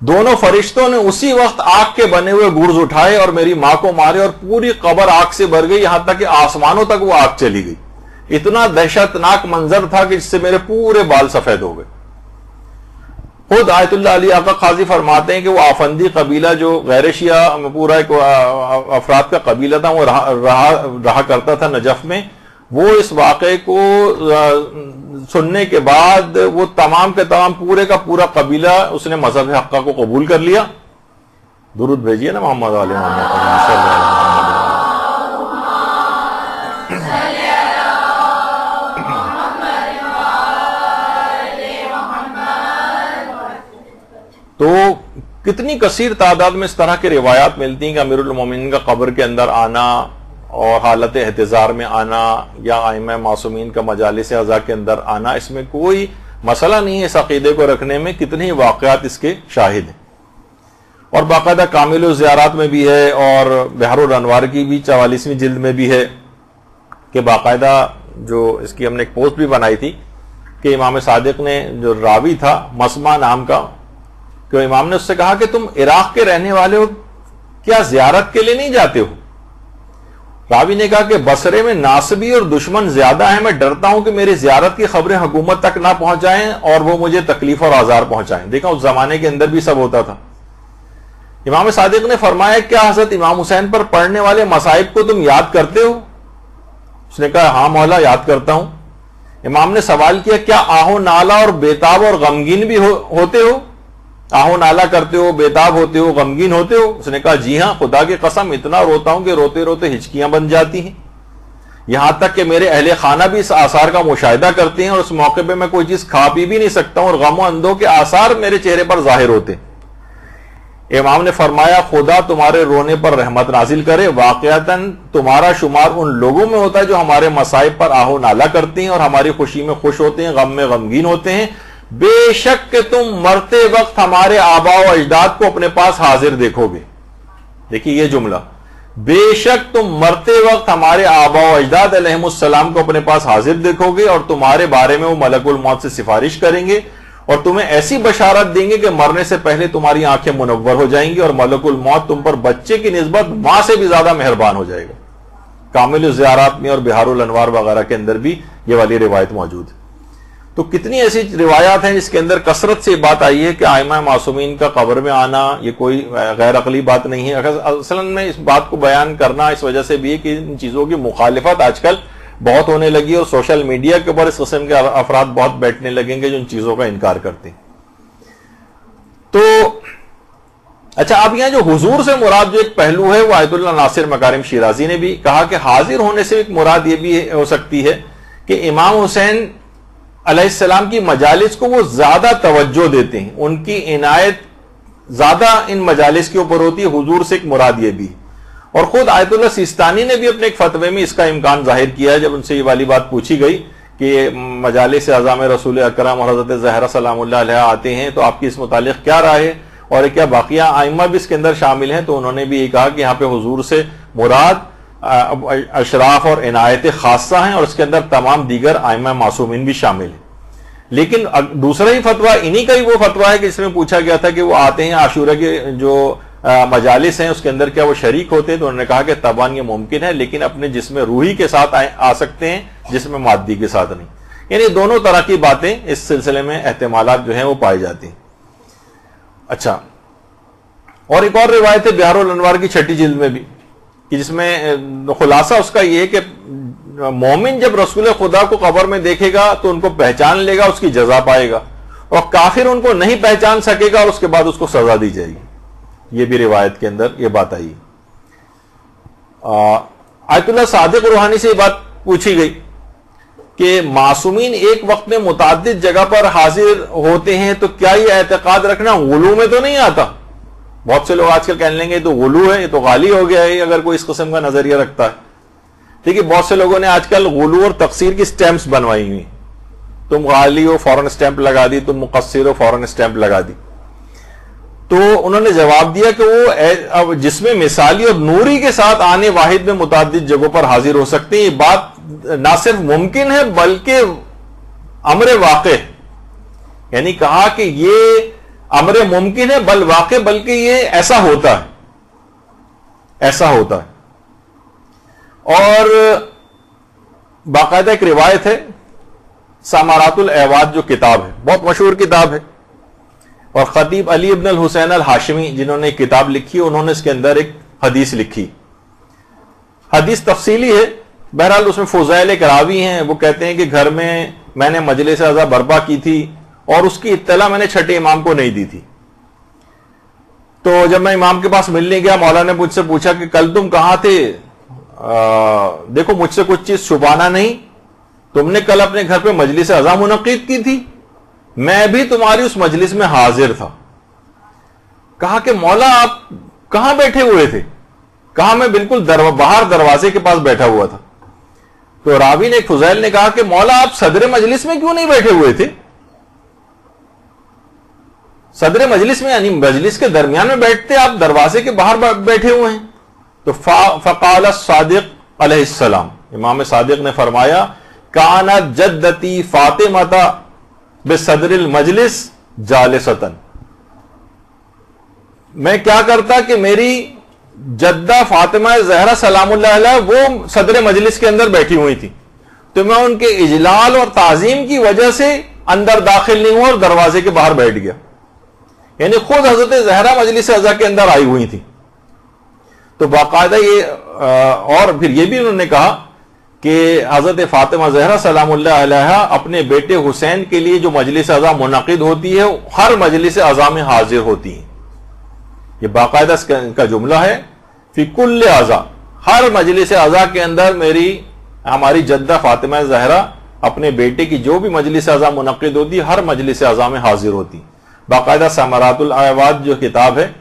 دونوں فرشتوں نے اسی وقت آگ کے بنے ہوئے گرز اٹھائے اور میری ماں کو مارے، اور پوری قبر آگ سے بھر گئی، یہاں تک کہ آسمانوں تک وہ آگ چلی گئی. اتنا دہشتناک منظر تھا کہ جس سے میرے پورے بال سفید ہو گئے. خود آیت اللہ علی آقا قاضی فرماتے ہیں کہ وہ آفندی قبیلہ جو غیر شیعہ پورا ایک افراد کا قبیلہ تھا، وہ رہا کرتا تھا نجف میں، وہ اس واقعے کو سننے کے بعد وہ تمام کے تمام پورے کا پورا قبیلہ اس نے مذہب حقہ کو قبول کر لیا. درود بھیجیے نا محمد علیہ محمد صلی اللہ علیہ وسلم. تو کتنی کثیر تعداد میں اس طرح کی روایات ملتی ہیں کہ امیر المومنین کا قبر کے اندر آنا اور حالت احتضار میں آنا یا ائمہ معصومین کا مجالس اعزاء کے اندر آنا، اس میں کوئی مسئلہ نہیں ہے اس عقیدے کو رکھنے میں. کتنے واقعات اس کے شاہد ہیں. اور باقاعدہ کامل الزیارات میں بھی ہے اور بحر الانوار کی بھی 44ویں جلد میں بھی ہے کہ باقاعدہ جو اس کی ہم نے ایک پوسٹ بھی بنائی تھی کہ امام صادق نے جو راوی تھا مسمع نام کا، کہ امام نے اس سے کہا کہ تم عراق کے رہنے والے ہو، کیا زیارت کے لیے نہیں جاتے ہو؟ راوی نے کہا کہ بصرے میں ناصبی اور دشمن زیادہ ہیں، میں ڈرتا ہوں کہ میری زیارت کی خبریں حکومت تک نہ پہنچ جائیں اور وہ مجھے تکلیف اور آزار پہنچائیں. دیکھا اس زمانے کے اندر بھی سب ہوتا تھا. امام صادق نے فرمایا کیا حضرت امام حسین پر پڑھنے والے مصائب کو تم یاد کرتے ہو؟ اس نے کہا ہاں مولا یاد کرتا ہوں. امام نے سوال کیا کیا آہو نالا اور بیتاب اور غمگین بھی ہوتے ہو؟ آہو نالا کرتے ہو، بیتاب ہوتے ہو، غمگین ہوتے ہو؟ اس نے کہا جی ہاں، خدا کی قسم اتنا روتا ہوں کہ روتے روتے ہچکیاں بن جاتی ہیں، یہاں تک کہ میرے اہل خانہ بھی اس آثار کا مشاہدہ کرتے ہیں اور اس موقع پہ میں کوئی چیز کھا پی بھی نہیں سکتا ہوں اور غم و اندوہ کے آثار میرے چہرے پر ظاہر ہوتے. امام نے فرمایا خدا تمہارے رونے پر رحمت نازل کرے، واقعتاً تمہارا شمار ان لوگوں میں ہوتا ہے جو ہمارے مصائب پر آہو نالا کرتے ہیں اور ہماری خوشی میں خوش ہوتے ہیں، غم میں غمگین ہوتے ہیں. بے شک کہ تم مرتے وقت ہمارے آباء و اجداد کو اپنے پاس حاضر دیکھو گے. دیکھیے یہ جملہ، بے شک تم مرتے وقت ہمارے آباء و اجداد علیہم السلام کو اپنے پاس حاضر دیکھو گے اور تمہارے بارے میں وہ ملک الموت سے سفارش کریں گے اور تمہیں ایسی بشارت دیں گے کہ مرنے سے پہلے تمہاری آنکھیں منور ہو جائیں گی اور ملک الموت تم پر بچے کی نسبت ماں سے بھی زیادہ مہربان ہو جائے گا. کامل الزیارات میں اور بحار الانوار وغیرہ کے اندر بھی یہ والی روایت موجود ہے. تو کتنی ایسی روایات ہیں جس کے اندر کثرت سے بات آئی ہے کہ ائمہ معصومین کا قبر میں آنا یہ کوئی غیر عقلی بات نہیں ہے. اصلا میں اس بات کو بیان کرنا اس وجہ سے بھی ہے کہ ان چیزوں کی مخالفت آج کل بہت ہونے لگی اور سوشل میڈیا کے اوپر اس قسم کے افراد بہت بیٹھنے لگیں گے جو ان چیزوں کا انکار کرتے ہیں. تو اچھا، اب یہاں جو حضور سے مراد جو ایک پہلو ہے وہ آیت اللہ ناصر مکارم شیرازی نے بھی کہا کہ حاضر ہونے سے ایک مراد یہ بھی ہو سکتی ہے کہ امام حسین علیہ السلام کی مجالس کو وہ زیادہ توجہ دیتے ہیں، ان کی عنایت زیادہ ان مجالس کے اوپر ہوتی ہے، حضور سے ایک مراد یہ بھی. اور خود آیت اللہ سیستانی نے بھی اپنے ایک فتوے میں اس کا امکان ظاہر کیا ہے. جب ان سے یہ والی بات پوچھی گئی کہ مجالس اعظام رسول اکرم اور حضرت زہرا سلام اللہ علیہ آتے ہیں تو آپ کی اس متعلق کیا رائے ہے، اور کیا باقیہ ائمہ بھی اس کے اندر شامل ہیں؟ تو انہوں نے بھی یہ کہا کہ یہاں پہ حضور سے مراد اشراف اور عنایت خاصہ ہیں، اور اس کے اندر تمام دیگر ائمہ معصومین بھی شامل ہیں. لیکن دوسرا ہی فتویٰ انہی کا ہی وہ فتویٰ ہے کہ جس میں پوچھا گیا تھا کہ وہ آتے ہیں عاشورہ کے جو مجالس ہیں اس کے اندر کیا وہ شریک ہوتے ہیں؟ تو انہوں نے کہا کہ طبعاً یہ ممکن ہے، لیکن اپنے جسم روحی کے ساتھ آ سکتے ہیں، جسم مادی کے ساتھ نہیں. یعنی دونوں طرح کی باتیں اس سلسلے میں احتمالات جو ہیں وہ پائی جاتی ہیں. اچھا، اور ایک اور روایت ہے بحار الانوار کی 6 جلد میں بھی، کہ جس میں خلاصہ اس کا یہ ہے کہ مومن جب رسول خدا کو قبر میں دیکھے گا تو ان کو پہچان لے گا، اس کی جزا پائے گا، اور کافر ان کو نہیں پہچان سکے گا اور اس کے بعد اس کو سزا دی جائے گی. یہ بھی روایت کے اندر یہ بات آئی. آیت اللہ صادق روحانی سے یہ بات پوچھی گئی کہ معصومین ایک وقت میں متعدد جگہ پر حاضر ہوتے ہیں تو کیا یہ اعتقاد رکھنا غلو میں تو نہیں آتا؟ بہت سے لوگ آج کل کہنے لیں گے یہ تو غلو ہے، یہ تو غالی ہو گیا ہے اگر کوئی اس قسم کا نظریہ رکھتا ہے. دیکھیے بہت سے لوگوں نے آج کل غلو اور تقصیر کی سٹیمپس بنوائی ہوئی، تم غالی ہو فوراً سٹیمپ لگا دی، تم مقصر ہو فوراً سٹیمپ لگا دی. تو انہوں نے جواب دیا کہ وہ جس میں مثالی اور نوری کے ساتھ آنے واحد میں متعدد جگہوں پر حاضر ہو سکتے ہیں. یہ بات نہ صرف ممکن ہے بلکہ امر واقع ہے. یعنی کہا کہ یہ امر ممکن ہے بل واقع، بلکہ یہ ایسا ہوتا ہے، ایسا ہوتا ہے. اور باقاعدہ ایک روایت ہے، سامارات الاعواد جو کتاب ہے، بہت مشہور کتاب ہے، اور خطیب علی ابن الحسین الہاشمی جنہوں نے ایک کتاب لکھی انہوں نے اس کے اندر ایک حدیث لکھی. حدیث تفصیلی ہے، بہرحال اس میں فضائل ایک راوی ہیں، وہ کہتے ہیں کہ گھر میں نے مجلس اعضا برپا کی تھی اور اس کی اطلاع میں نے چھٹے امام کو نہیں دی تھی. تو جب میں امام کے پاس ملنے گیا، مولا نے مجھ سے پوچھا کہ کل تم کہاں تھے؟ دیکھو مجھ سے کچھ چیز چھپانا نہیں، تم نے کل اپنے گھر پہ مجلس اعضا منعقد کی تھی، میں بھی تمہاری اس مجلس میں حاضر تھا. کہا کہ مولا آپ کہاں بیٹھے ہوئے تھے؟ کہا میں بالکل باہر دروازے کے پاس بیٹھا ہوا تھا. تو راوی نے فضیل نے کہا کہ مولا آپ صدر مجلس میں کیوں نہیں بیٹھے ہوئے تھے؟ صدر مجلس میں یعنی مجلس کے درمیان میں بیٹھتے، آپ دروازے کے باہر بیٹھے ہوئے ہیں. تو فقال الصادق علیہ السلام، امام صادق نے فرمایا کانت جدتی فاطمہ بصدر المجلس جالستن، میں کیا کرتا کہ میری جدہ فاطمہ زہرا سلام اللہ علیہ وہ صدر مجلس کے اندر بیٹھی ہوئی تھی، تو میں ان کے اجلال اور تعظیم کی وجہ سے اندر داخل نہیں ہوا اور دروازے کے باہر بیٹھ گیا. یعنی خود حضرت زہرا مجلس اعضا کے اندر آئی ہوئی تھی. تو باقاعدہ یہ اور پھر یہ بھی انہوں نے کہا کہ حضرت فاطمہ زہرا سلام اللہ علیہ اپنے بیٹے حسین کے لیے جو مجلس اعضا منعقد ہوتی ہے ہر مجلس اعضا میں حاضر ہوتی ہیں. یہ باقاعدہ کا جملہ ہے، فی کل اعضا، ہر مجلس اعضا کے اندر ہماری جدہ فاطمہ زہرا اپنے بیٹے کی جو بھی مجلس اعضا منعقد ہوتی ہے ہر مجلس اعضا میں حاضر ہوتی. باقاعدہ ثمرات الاعواد جو کتاب ہے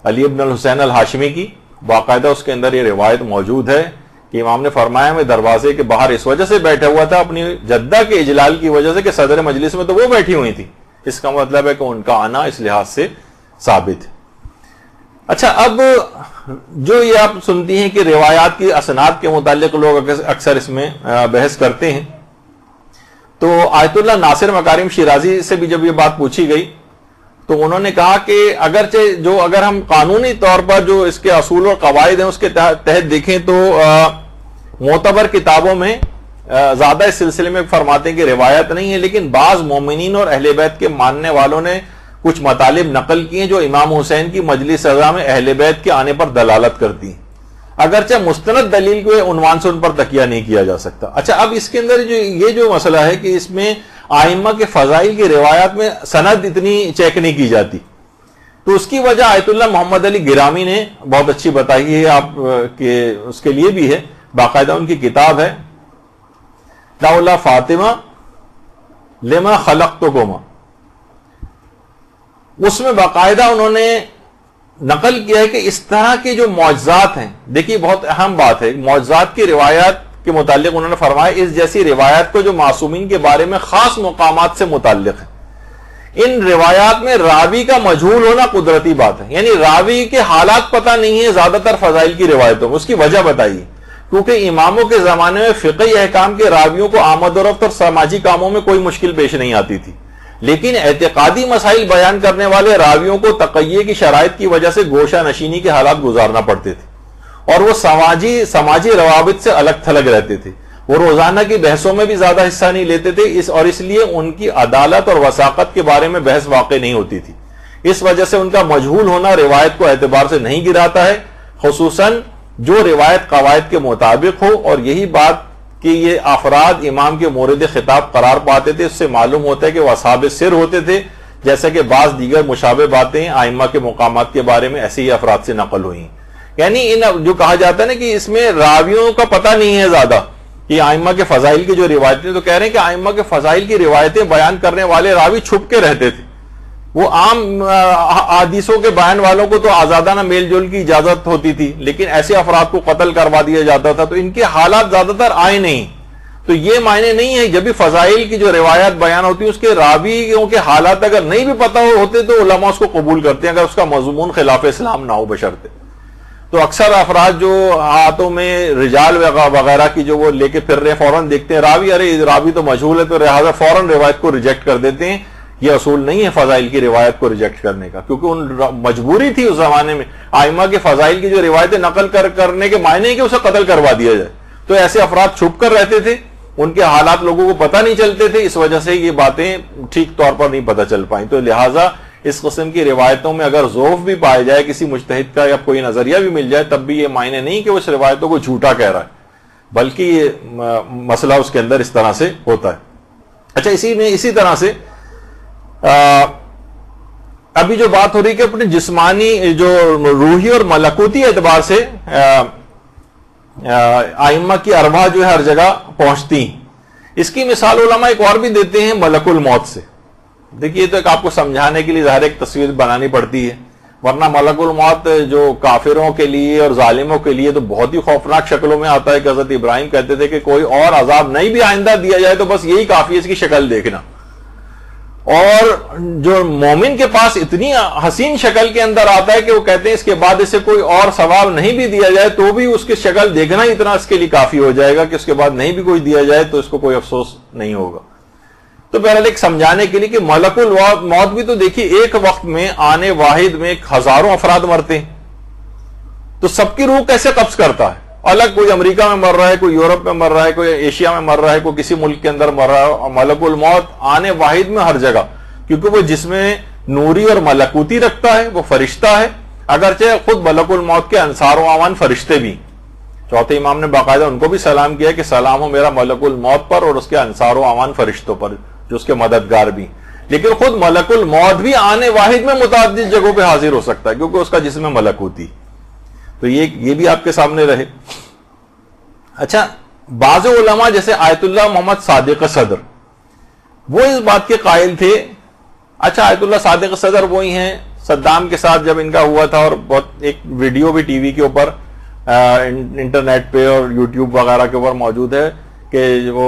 علی ابن الحسین الہاشمی کی، باقاعدہ اس کے اندر یہ روایت موجود ہے کہ امام نے فرمایا میں دروازے کے باہر اس وجہ سے بیٹھا ہوا تھا اپنی جدہ کے اجلال کی وجہ سے کہ صدر مجلس میں تو وہ بیٹھی ہوئی تھی. اس کا مطلب ہے کہ ان کا آنا اس لحاظ سے ثابت ہے. اچھا، اب جو یہ آپ سنتی ہیں کہ روایات کی اسناد کے متعلق لوگ اکثر اس میں بحث کرتے ہیں، تو آیت اللہ ناصر مکارم شیرازی سے بھی جب یہ بات پوچھی گئی تو انہوں نے کہا کہ اگر ہم قانونی طور پر جو اس کے اصول اور قواعد ہیں اس کے تحت دیکھیں تو معتبر کتابوں میں زیادہ اس سلسلے میں فرماتے ہیں کہ روایت نہیں ہے، لیکن بعض مومنین اور اہل بیت کے ماننے والوں نے کچھ مطالب نقل کیے جو امام حسین کی مجلس اعضا میں اہل بیت کے آنے پر دلالت کرتی ہیں، اگرچہ مستند دلیل کے عنوان سے ان پر تکیہ نہیں کیا جا سکتا. اچھا، اب اس کے اندر یہ جو مسئلہ ہے کہ اس میں آئمہ کے فضائل کی روایات میں سند اتنی چیک نہیں کی جاتی، تو اس کی وجہ آیت اللہ محمد علی گرامی نے بہت اچھی بتائی ہے آپ کہ اس کے لیے بھی ہے، باقاعدہ ان کی کتاب ہے دعوۃ فاطمہ لما خلقتکما. اس میں باقاعدہ انہوں نے نقل کیا ہے کہ اس طرح کے جو معجزات ہیں، دیکھیے بہت اہم بات ہے، معجزات کی روایات کے متعلق انہوں نے فرمایا اس جیسی روایات کو جو معصومین کے بارے میں خاص مقامات سے متعلق ہے، ان روایات میں راوی کا مجہول ہونا قدرتی بات ہے، یعنی راوی کے حالات پتہ نہیں ہے زیادہ تر فضائل کی روایتوں میں۔ اس کی وجہ بتائیے، کیونکہ اماموں کے زمانے میں فقہی احکام کے راویوں کو آمد و رفت اور سماجی کاموں میں کوئی مشکل پیش نہیں آتی تھی، لیکن اعتقادی مسائل بیان کرنے والے راویوں کو تقیہ کی شرائط کی وجہ سے گوشہ نشینی کے حالات گزارنا پڑتے تھے، اور وہ سماجی روابط سے الگ تھلگ رہتے تھے، وہ روزانہ کی بحثوں میں بھی زیادہ حصہ نہیں لیتے تھے، اور اس لیے ان کی عدالت اور وثاقت کے بارے میں بحث واقع نہیں ہوتی تھی۔ اس وجہ سے ان کا مجہول ہونا روایت کو اعتبار سے نہیں گراتا ہے، خصوصاً جو روایت قواعد کے مطابق ہو، اور یہی بات کہ یہ افراد امام کے مورد خطاب قرار پاتے تھے، اس سے معلوم ہوتا ہے کہ وہ اصحاب سر ہوتے تھے، جیسا کہ بعض دیگر مشابہ باتیں ائمہ کے مقامات کے بارے میں ایسے ہی افراد سے نقل ہوئی۔ یعنی جو کہا جاتا ہے نا کہ اس میں راویوں کا پتہ نہیں ہے زیادہ کہ ائمہ کے فضائل کی جو روایتیں، تو کہہ رہے ہیں کہ ائمہ کے فضائل کی روایتیں بیان کرنے والے راوی چھپ کے رہتے تھے، وہ عام حدیثوں کے بیان والوں کو تو آزادانہ میل جول کی اجازت ہوتی تھی، لیکن ایسے افراد کو قتل کروا دیا جاتا تھا، تو ان کے حالات زیادہ تر آئے نہیں۔ تو یہ معنی نہیں ہے جب بھی فضائل کی جو روایات بیان ہوتی ہیں اس کے راویوں کے حالات اگر نہیں بھی پتہ ہوتے تو علماء اس کو قبول کرتے ہیں، اگر اس کا مضمون خلاف اسلام نہ ہو بشرطے۔ تو اکثر افراد جو ہاتھوں میں رجال وغیرہ کی جو وہ لے کے پھر رہے ہیں، فوراً دیکھتے ہیں راوی، ارے راوی تو مجہول ہے، تو لہٰذا فوراً روایت کو ریجیکٹ کر دیتے ہیں۔ یہ اصول نہیں ہے فضائل کی روایت کو ریجیکٹ کرنے کا، کیونکہ ان مجبوری تھی اس زمانے میں ائمہ کے فضائل کی جو روایتیں نقل کرنے کے معنی ہے کہ اسے قتل کروا دیا جائے، تو ایسے افراد چھپ کر رہتے تھے، ان کے حالات لوگوں کو پتہ نہیں چلتے تھے، اس وجہ سے یہ باتیں ٹھیک طور پر نہیں پتہ چل پائیں۔ تو لہٰذا اس قسم کی روایتوں میں اگر ضعف بھی پایا جائے کسی مجتہد کا یا کوئی نظریہ بھی مل جائے، تب بھی یہ معنی نہیں کہ وہ اس روایتوں کو جھوٹا کہہ رہا ہے، بلکہ یہ مسئلہ اس کے اندر اس طرح سے ہوتا ہے۔ اچھا، اسی طرح سے ابھی جو بات ہو رہی ہے کہ اپنے جسمانی جو روحی اور ملکوتی اعتبار سے ائمہ کی ارواح جو ہے ہر جگہ پہنچتی ہیں، اس کی مثال علماء ایک اور بھی دیتے ہیں ملک الموت سے۔ دیکھیے تو ایک آپ کو سمجھانے کے لیے ظاہر ایک تصویر بنانی پڑتی ہے، ورنہ ملک الموت جو کافروں کے لیے اور ظالموں کے لیے تو بہت ہی خوفناک شکلوں میں آتا ہے کہ حضرت ابراہیم کہتے تھے کہ کوئی اور عذاب نہیں بھی آئندہ دیا جائے تو بس یہی کافی ہے اس کی شکل دیکھنا، اور جو مومن کے پاس اتنی حسین شکل کے اندر آتا ہے کہ وہ کہتے ہیں اس کے بعد اسے کوئی اور ثواب نہیں بھی دیا جائے تو بھی اس کی شکل دیکھنا اتنا اس کے لیے کافی ہو جائے گا کہ اس کے بعد نہیں بھی کوئی دیا جائے تو اس کو کوئی افسوس نہیں ہوگا۔ تو بہرحال ایک سمجھانے کے لیے کہ ملک الموت بھی تو دیکھیے ایک وقت میں آنے واحد میں ہزاروں افراد مرتے ہیں، تو سب کی روح کیسے قبض کرتا ہے؟ الگ کوئی امریکہ میں مر رہا ہے، کوئی یورپ میں مر رہا ہے، کوئی ایشیا میں مر رہا ہے، کوئی کسی ملک کے اندر مر رہا ہے، اور ملک الموت آنے واحد میں ہر جگہ، کیونکہ وہ جس میں نوری اور ملکوتی رکھتا ہے، وہ فرشتہ ہے، اگرچہ خود ملک الموت کے انصار و اعوان فرشتے بھی۔ چوتھے امام نے باقاعدہ ان کو بھی سلام کیا کہ سلام ہو میرا ملک الموت پر اور اس کے انصار و اعوان فرشتوں پر جو اس کے مددگار بھی، لیکن خود ملک الموت بھی آنے واحد میں متعدد جگہوں پہ حاضر ہو سکتا ہے کیونکہ اس کا جسم ملکوتی۔ تو یہ بھی آپ کے سامنے رہے۔ اچھا، بعض علماء جیسے آیت اللہ محمد صادق صدر وہ اس بات کے قائل تھے۔ اچھا، آیت اللہ صادق صدر وہی ہیں صدام کے ساتھ جب ان کا ہوا تھا، اور بہت ایک ویڈیو بھی ٹی وی کے اوپر انٹرنیٹ پہ اور یوٹیوب وغیرہ کے اوپر موجود ہے کہ وہ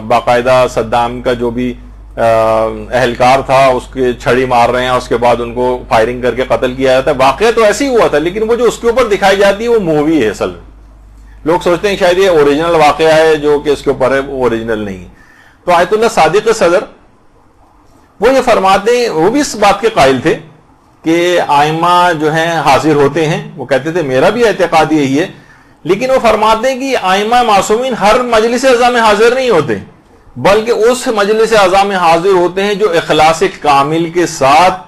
باقاعدہ صدام کا جو بھی اہلکار تھا اس کے چھڑی مار رہے ہیں، اس کے بعد ان کو فائرنگ کر کے قتل کیا جاتا ہے۔ واقعہ تو ایسے ہی ہوا تھا، لیکن وہ جو اس کے اوپر دکھائی جاتی ہے وہ مووی ہے اصل میں۔ لوگ سوچتے ہیں شاید یہ اوریجنل واقعہ ہے جو کہ اس کے اوپر ہے، وہ اوریجنل نہیں ہے۔ تو آیت اللہ صادق صدر وہ یہ فرماتے ہیں، وہ بھی اس بات کے قائل تھے کہ ائمہ جو ہیں حاضر ہوتے ہیں، وہ کہتے تھے میرا بھی اعتقاد یہی ہے، لیکن وہ فرماتے ہیں کہ ائمہ معصومین ہر مجلس اعضاء میں حاضر نہیں ہوتے، بلکہ اس مجلس اعضاء میں حاضر ہوتے ہیں جو اخلاص کامل کے ساتھ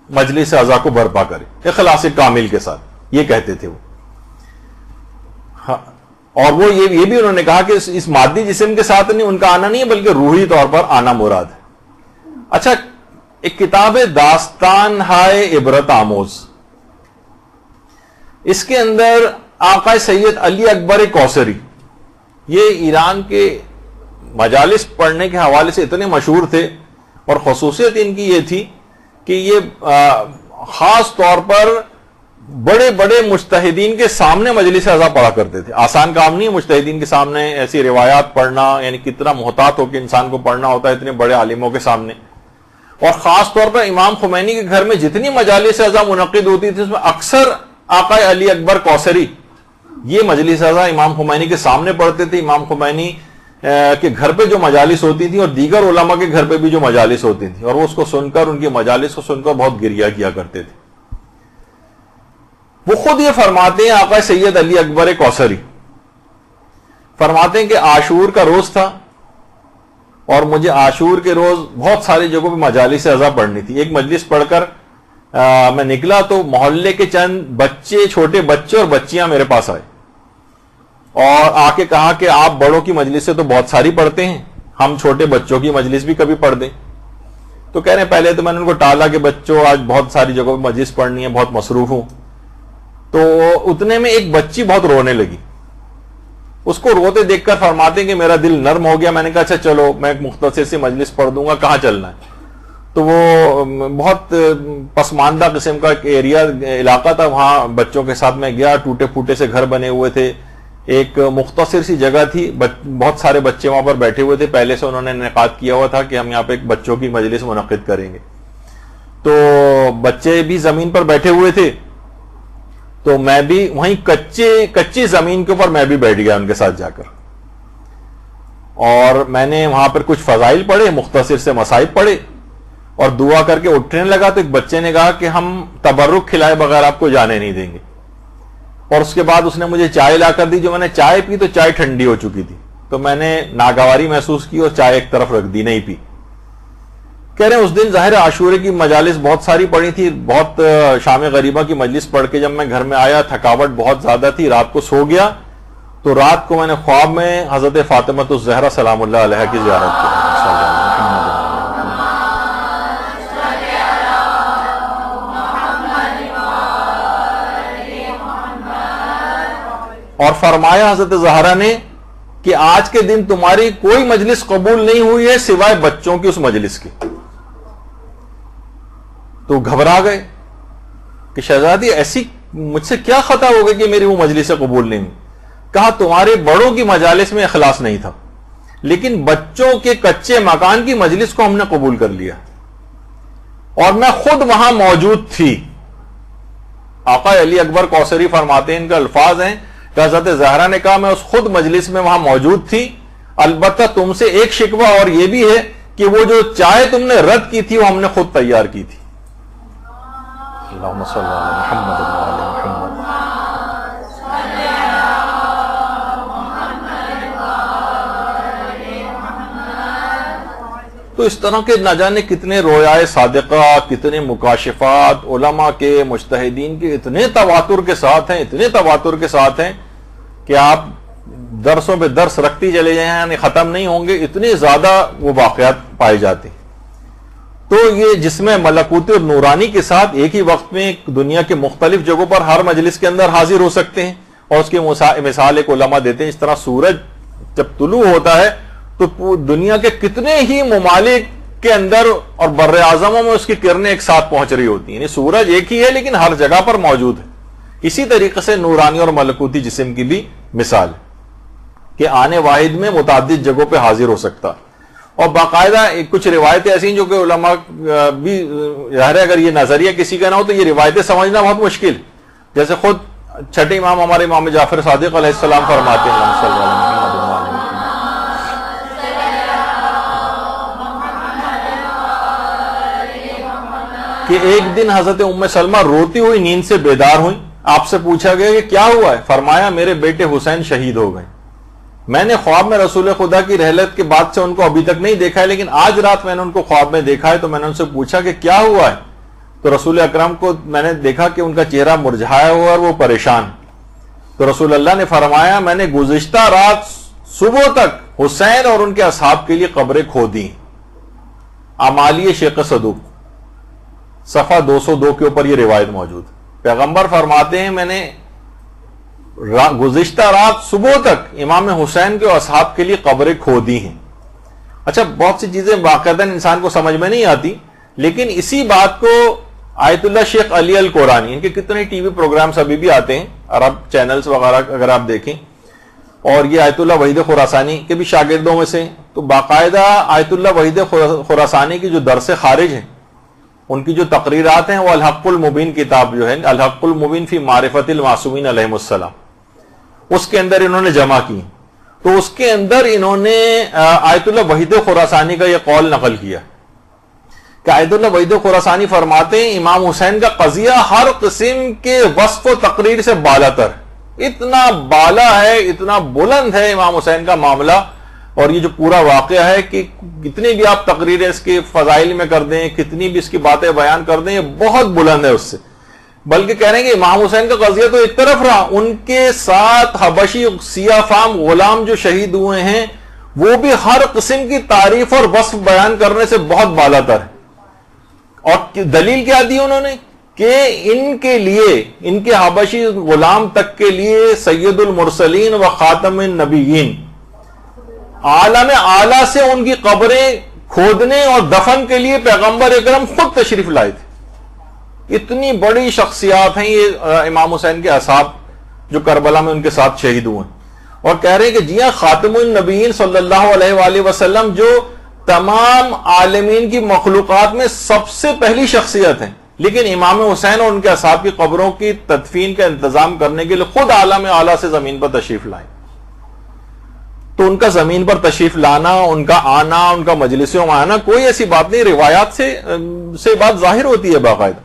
مجلس اعضاء کو برپا کرے، اخلاص کامل کے ساتھ، یہ کہتے تھے وہ۔ اور وہ یہ بھی انہوں نے کہا کہ اس مادی جسم کے ساتھ نہیں ان کا آنا نہیں ہے، بلکہ روحی طور پر آنا مراد ہے۔ اچھا، ایک کتاب داستان ہائے عبرت آموز، اس کے اندر آقا سید علی اکبر کوثری، یہ ایران کے مجالس پڑھنے کے حوالے سے اتنے مشہور تھے، اور خصوصیت ان کی یہ تھی کہ یہ خاص طور پر بڑے بڑے مجتہدین کے سامنے مجلس اعضا پڑھا کرتے تھے. آسان کام نہیں ہے مجتہدین کے سامنے ایسی روایات پڑھنا، یعنی کتنا محتاط ہو کے انسان کو پڑھنا ہوتا ہے اتنے بڑے عالموں کے سامنے. اور خاص طور پر امام خمینی کے گھر میں جتنی مجالس اعضا منعقد ہوتی تھی اس میں اکثر آقا علی اکبر کوثری یہ مجلس اعضا امام خمینی کے سامنے پڑھتے تھے. امام خمینی کے گھر پہ جو مجالس ہوتی تھی اور دیگر علماء کے گھر پہ بھی جو مجالس ہوتی تھی، اور وہ اس کو سن کر، ان کی مجالس کو سن کر بہت گریہ کیا کرتے تھے. وہ خود یہ فرماتے ہیں، آقا سید علی اکبر کوثری فرماتے ہیں کہ عاشور کا روز تھا اور مجھے عاشور کے روز بہت ساری جگہوں پہ مجالس اعضا پڑھنی تھی. ایک مجلس پڑھ کر میں نکلا تو محلے کے چند بچے، چھوٹے بچے اور بچیاں میرے پاس آئے اور آ کے کہا کہ آپ بڑوں کی مجلس سے تو بہت ساری پڑھتے ہیں، ہم چھوٹے بچوں کی مجلس بھی کبھی پڑھ دیں. تو کہہ رہے ہیں پہلے تو میں نے ان کو ٹالا کہ بچوں آج بہت ساری جگہوں پہ مجلس پڑھنی ہے، بہت مصروف ہوں. تو اتنے میں ایک بچی بہت رونے لگی. اس کو روتے دیکھ کر فرماتے ہیں کہ میرا دل نرم ہو گیا. میں نے کہا اچھا چلو میں ایک مختصر سی مجلس پڑھ دوں گا، کہاں چلنا ہے؟ تو وہ بہت پسماندہ قسم کا ایک علاقہ تھا، وہاں بچوں کے ساتھ میں گیا. ٹوٹے پھوٹے سے گھر بنے ہوئے تھے، ایک مختصر سی جگہ تھی، بہت سارے بچے وہاں پر بیٹھے ہوئے تھے. پہلے سے انہوں نے انعقاد کیا ہوا تھا کہ ہم یہاں پہ ایک بچوں کی مجلس منعقد کریں گے. تو بچے بھی زمین پر بیٹھے ہوئے تھے، تو میں بھی وہیں کچی زمین کے اوپر میں بھی بیٹھ گیا ان کے ساتھ جا کر. اور میں نے وہاں پر کچھ فضائل پڑھے، مختصر سے مصائب پڑھے اور دعا کر کے اٹھنے لگا تو ایک بچے نے کہا کہ ہم تبرک کھلائے بغیر آپ کو جانے نہیں دیں گے. اور اس کے بعد اس نے مجھے چائے لا کر دی. جو میں نے چائے پی تو چائے ٹھنڈی ہو چکی تھی، تو میں نے ناگواری محسوس کی اور چائے ایک طرف رکھ دی، نہیں پی. کہہ رہے ہیں اس دن ظاہر عاشورے کی مجالس بہت ساری پڑھی تھی، بہت شام غریبہ کی مجلس پڑھ کے جب میں گھر میں آیا تھکاوٹ بہت زیادہ تھی، رات کو سو گیا. تو رات کو میں نے خواب میں حضرت فاطمہ الزہرا سلام اللہ علیہ کی زیارت کی. اور فرمایا حضرت زہرا نے کہ آج کے دن تمہاری کوئی مجلس قبول نہیں ہوئی ہے سوائے بچوں کی اس مجلس کی. تو گھبرا گئے کہ شہزادی ایسی مجھ سے کیا خطا ہو گئی کہ میری وہ مجلس قبول نہیں ہوئی؟ کہا تمہارے بڑوں کی مجالس میں اخلاص نہیں تھا، لیکن بچوں کے کچے مکان کی مجلس کو ہم نے قبول کر لیا اور میں خود وہاں موجود تھی. آقا علی اکبر کوثری فرماتے ہیں، ان کا الفاظ ہیں کہ حضرت زہرا نے کہا میں اس خود مجلس میں وہاں موجود تھی. البتہ تم سے ایک شکوہ اور یہ بھی ہے کہ وہ جو چائے تم نے رد کی تھی وہ ہم نے خود تیار کی تھی. اللہم صلی علی محمد وعلی محمد. تو اس طرح کے نہ جانے کتنے رویائے صادقہ، کتنے مکاشفات علماء کے، مجتہدین کے اتنے تواتر کے ساتھ ہیں کہ آپ درسوں پہ درس رکھتی چلے جائیں، یعنی ختم نہیں ہوں گے، اتنے زیادہ وہ واقعات پائے جاتے ہیں. تو یہ جسم ملکوتی اور نورانی کے ساتھ ایک ہی وقت میں دنیا کے مختلف جگہوں پر ہر مجلس کے اندر حاضر ہو سکتے ہیں. اور اس کی مثال ایک علماء دیتے ہیں، اس طرح سورج جب طلوع ہوتا ہے تو دنیا کے کتنے ہی ممالک کے اندر اور بر اعظموں میں اس کی کرنیں ایک ساتھ پہنچ رہی ہوتی ہیں. یعنی سورج ایک ہی ہے لیکن ہر جگہ پر موجود ہے. اسی طریقے سے نورانی اور ملکوتی جسم کی بھی مثال ہے کہ آنے واحد میں متعدد جگہوں پہ حاضر ہو سکتا. اور باقاعدہ کچھ روایتیں ایسی ہیں جو کہ علماء بھی ظاہر ہے اگر یہ نظریہ کسی کا نہ ہو تو یہ روایتیں سمجھنا بہت مشکل. جیسے خود چھٹے امام ہمارے امام جعفر صادق علیہ السلام فرماتے ہیں کہ ایک دن حضرت ام سلمہ روتی ہوئی نیند سے بیدار ہوئی. آپ سے پوچھا گیا کہ کیا ہوا ہے؟ فرمایا میرے بیٹے حسین شہید ہو گئے. میں نے خواب میں رسول خدا کی رحلت کے بعد سے ان کو ابھی تک نہیں دیکھا ہے، لیکن آج رات میں نے ان کو خواب میں دیکھا ہے. تو میں نے ان سے پوچھا کہ کیا ہوا ہے؟ تو رسول اکرم کو میں نے دیکھا کہ ان کا چہرہ مرجھایا ہوا اور وہ پریشان. تو رسول اللہ نے فرمایا میں نے گزشتہ رات صبح تک حسین اور ان کے اصحاب کے لیے قبریں کھودی. اعمالی شیخ صدوق صفحہ 202 کے اوپر یہ روایت موجود. پیغمبر فرماتے ہیں میں نے گزشتہ رات صبح تک امام حسین کے اصحاب کے لیے قبریں کھودی ہیں. اچھا بہت سی چیزیں باقاعدہ انسان کو سمجھ میں نہیں آتی، لیکن اسی بات کو آیت اللہ شیخ علی القرانی، ان کے کتنے ٹی وی پروگرامز ابھی بھی آتے ہیں، عرب چینلز وغیرہ اگر آپ دیکھیں، اور یہ آیت اللہ وحید خراسانی کے بھی شاگردوں میں سے، تو باقاعدہ آیت اللہ وحید خراسانی کی جو درس خارج ہیں، ان کی جو تقریرات ہیں، وہ الحق المبین کتاب جو ہے، الحق المبین فی معرفت المعصومین علیہم السلام، اس کے اندر انہوں نے جمع کی، تو اس کے اندر انہوں نے آیت اللہ وحید خراسانی کا یہ قول نقل کیا کہ آیت اللہ وحید خراسانی فرماتے ہیں امام حسین کا قضیہ ہر قسم کے وصف و تقریر سے بالا تر، اتنا بالا ہے، اتنا بلند ہے امام حسین کا معاملہ، اور یہ جو پورا واقعہ ہے کہ کتنی بھی آپ تقریریں اس کے فضائل میں کر دیں، کتنی بھی اس کی باتیں بیان کر دیں، یہ بہت بلند ہے اس سے، بلکہ کہہ رہے ہیں کہ امام حسین کا قضیہ تو ایک طرف رہا، ان کے ساتھ حبشی سیاہ فام غلام جو شہید ہوئے ہیں وہ بھی ہر قسم کی تعریف اور وصف بیان کرنے سے بہت بالا تر ہے، اور دلیل کیا دی انہوں نے کہ ان کے لیے، ان کے حبشی غلام تک کے لیے سید المرسلین و خاتم النبیین عالم اعلیٰ سے ان کی قبریں کھودنے اور دفن کے لیے پیغمبر اکرم خود تشریف لائے تھے۔ اتنی بڑی شخصیات ہیں یہ امام حسین کے اصحاب جو کربلا میں ان کے ساتھ شہید ہوئے ہیں، اور کہہ رہے ہیں کہ جی ہاں خاتم النبیین صلی اللہ علیہ وآلہ وسلم جو تمام عالمین کی مخلوقات میں سب سے پہلی شخصیت ہیں، لیکن امام حسین اور ان کے اصحاب کی قبروں کی تدفین کا انتظام کرنے کے لیے خود عالم اعلیٰ سے زمین پر تشریف لائے۔ تو ان کا زمین پر تشریف لانا، ان کا آنا، ان کا مجلسوں میں آنا کوئی ایسی بات نہیں، روایات سے بات ظاہر ہوتی ہے باقاعدہ،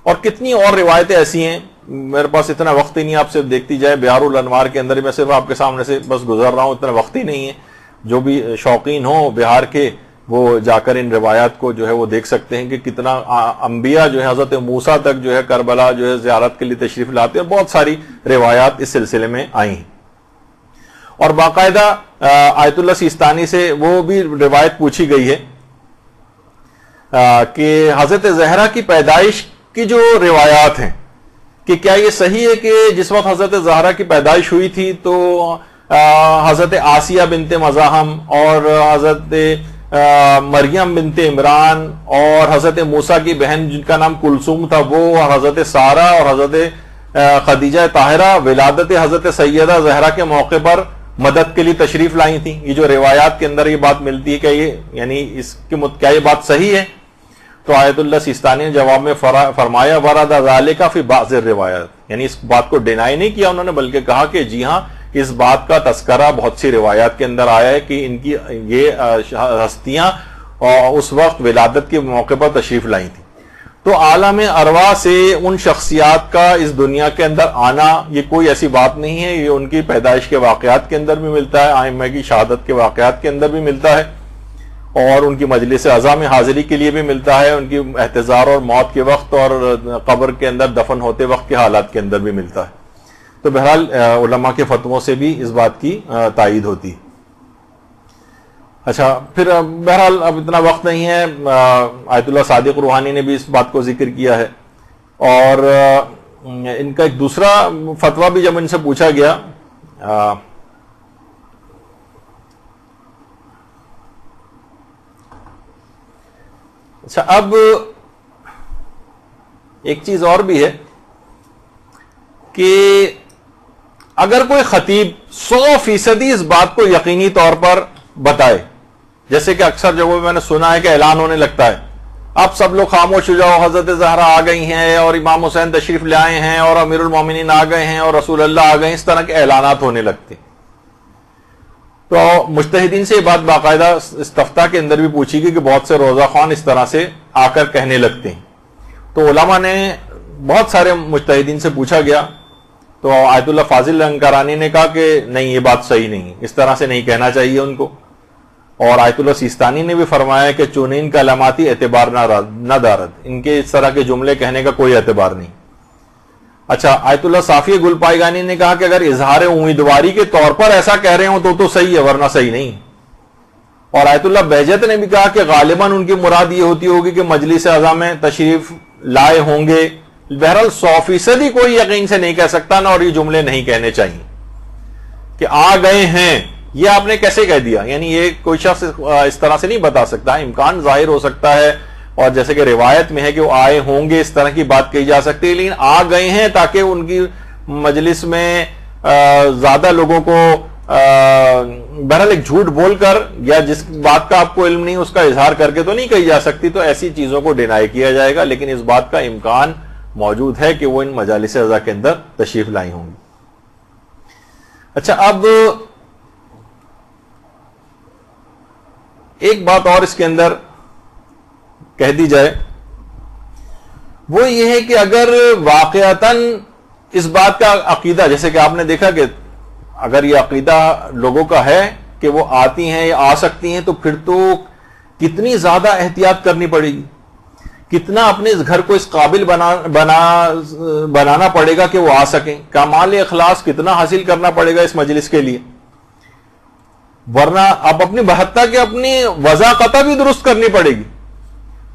اور کتنی اور روایتیں ایسی ہیں، میرے پاس اتنا وقت ہی نہیں، آپ سے دیکھتی جائے بہار الانوار کے اندر، میں صرف آپ کے سامنے سے بس گزر رہا ہوں، اتنا وقت ہی نہیں ہے، جو بھی شوقین ہوں بہار کے وہ جا کر ان روایات کو جو ہے وہ دیکھ سکتے ہیں کہ کتنا انبیاء جو ہے حضرت موسیٰ تک جو ہے کربلا جو ہے زیارت کے لیے تشریف لاتے ہیں، بہت ساری روایات اس سلسلے میں آئی ہیں۔ اور باقاعدہ آیت اللہ سیستانی سے وہ بھی روایت پوچھی گئی ہے کہ حضرت زہرا کی پیدائش کی جو روایات ہیں کہ کیا یہ صحیح ہے کہ جس وقت حضرت زہرا کی پیدائش ہوئی تھی تو حضرت آسیہ بنت مزاحم اور حضرت مریم بنت عمران اور حضرت موسیٰ کی بہن جن کا نام کلثوم تھا وہ، اور حضرت سارہ اور حضرت خدیجہ طاہرہ ولادت حضرت سیدہ زہرا کے موقع پر مدد کے لیے تشریف لائی تھیں۔ یہ جو روایات کے اندر یہ بات ملتی ہے کہ یہ یعنی اس کے کیا یہ بات صحیح ہے؟ تو آیت اللہ سیستانی نے جواب میں فرمایا ورد ذالک فی بعض الروایات، یعنی اس بات کو ڈینائی نہیں کیا انہوں نے، بلکہ کہا کہ جی ہاں اس بات کا تذکرہ بہت سی روایات کے اندر آیا ہے کہ ان کی یہ ہستیاں اس وقت ولادت کے موقع پر تشریف لائی تھیں۔ تو عالم ارواح سے ان شخصیات کا اس دنیا کے اندر آنا یہ کوئی ایسی بات نہیں ہے، یہ ان کی پیدائش کے واقعات کے اندر بھی ملتا ہے، ائمہ کی شہادت کے واقعات کے اندر بھی ملتا ہے، اور ان کی مجلس عزا میں حاضری کے لیے بھی ملتا ہے، ان کی احتضار اور موت کے وقت اور قبر کے اندر دفن ہوتے وقت کے حالات کے اندر بھی ملتا ہے۔ تو بہرحال علماء کے فتووں سے بھی اس بات کی تائید ہوتی ہے۔ اچھا، پھر بہرحال اب اتنا وقت نہیں ہے، آیت اللہ صادق روحانی نے بھی اس بات کو ذکر کیا ہے، اور ان کا ایک دوسرا فتویٰ بھی جب ان سے پوچھا گیا، اچھا اب ایک چیز اور بھی ہے کہ اگر کوئی خطیب 100% اس بات کو یقینی طور پر بتائے، جیسے کہ اکثر جگہوں میں میں نے سنا ہے کہ اعلان ہونے لگتا ہے اب سب لوگ خاموش ہو جاؤ، حضرت زہرا آ گئی ہیں اور امام حسین تشریف لے آئے ہیں اور امیر المومنین آ گئے ہیں اور رسول اللہ آ گئے ہیں، اس طرح کے اعلانات ہونے لگتے ہیں۔ تو مجتہدین سے یہ بات باقاعدہ استفتاء کے اندر بھی پوچھی گئی کہ بہت سے روزہ خوان اس طرح سے آ کر کہنے لگتے ہیں۔ تو علماء نے بہت سارے مجتہدین سے پوچھا گیا، تو آیت اللہ فاضل لنکرانی نے کہا کہ نہیں، یہ بات صحیح نہیں ہے، اس طرح سے نہیں کہنا چاہیے ان کو، اور آیت اللہ سیستانی نے بھی فرمایا کہ چونین کلماتی اعتبار نہ دارد، ان کے اس طرح کے جملے کہنے کا کوئی اعتبار نہیں۔ اچھا، آیت اللہ صافی گل پائیگانی نے کہا کہ اگر اظہار امیدواری کے طور پر ایسا کہہ رہے ہوں تو صحیح ہے، ورنہ صحیح نہیں۔ اور آیت اللہ بہجت نے بھی کہا کہ غالباً ان کی مراد یہ ہوتی ہوگی کہ مجلس اعظم میں تشریف لائے ہوں گے۔ بہرحال 100% ہی کوئی یقین سے نہیں کہہ سکتا نا، اور یہ جملے نہیں کہنے چاہیے کہ آ گئے ہیں، یہ آپ نے کیسے کہہ دیا، یعنی یہ کوئی شخص اس طرح سے نہیں بتا سکتا۔ امکان ظاہر ہو سکتا ہے اور جیسے کہ روایت میں ہے کہ وہ آئے ہوں گے اس طرح کی بات کہی جا سکتی ہے، لیکن آ گئے ہیں تاکہ ان کی مجلس میں زیادہ لوگوں کو بہرحال ایک جھوٹ بول کر یا جس بات کا آپ کو علم نہیں اس کا اظہار کر کے تو نہیں کہی جا سکتی، تو ایسی چیزوں کو ڈینائی کیا جائے گا، لیکن اس بات کا امکان موجود ہے کہ وہ ان مجالس رضا کے اندر تشریف لائی ہوں گی۔ اچھا، اب ایک بات اور اس کے اندر کہہ دی جائے، وہ یہ ہے کہ اگر واقعتاً اس بات کا عقیدہ، جیسے کہ آپ نے دیکھا کہ اگر یہ عقیدہ لوگوں کا ہے کہ وہ آتی ہیں یا آ سکتی ہیں، تو پھر تو کتنی زیادہ احتیاط کرنی پڑے گی، کتنا اپنے اس گھر کو اس قابل بنانا پڑے گا کہ وہ آ سکیں، کمال اخلاص کتنا حاصل کرنا پڑے گا اس مجلس کے لیے، ورنہ اب اپنی بہتہ کے اپنی وضاقتہ بھی درست کرنی پڑے گی۔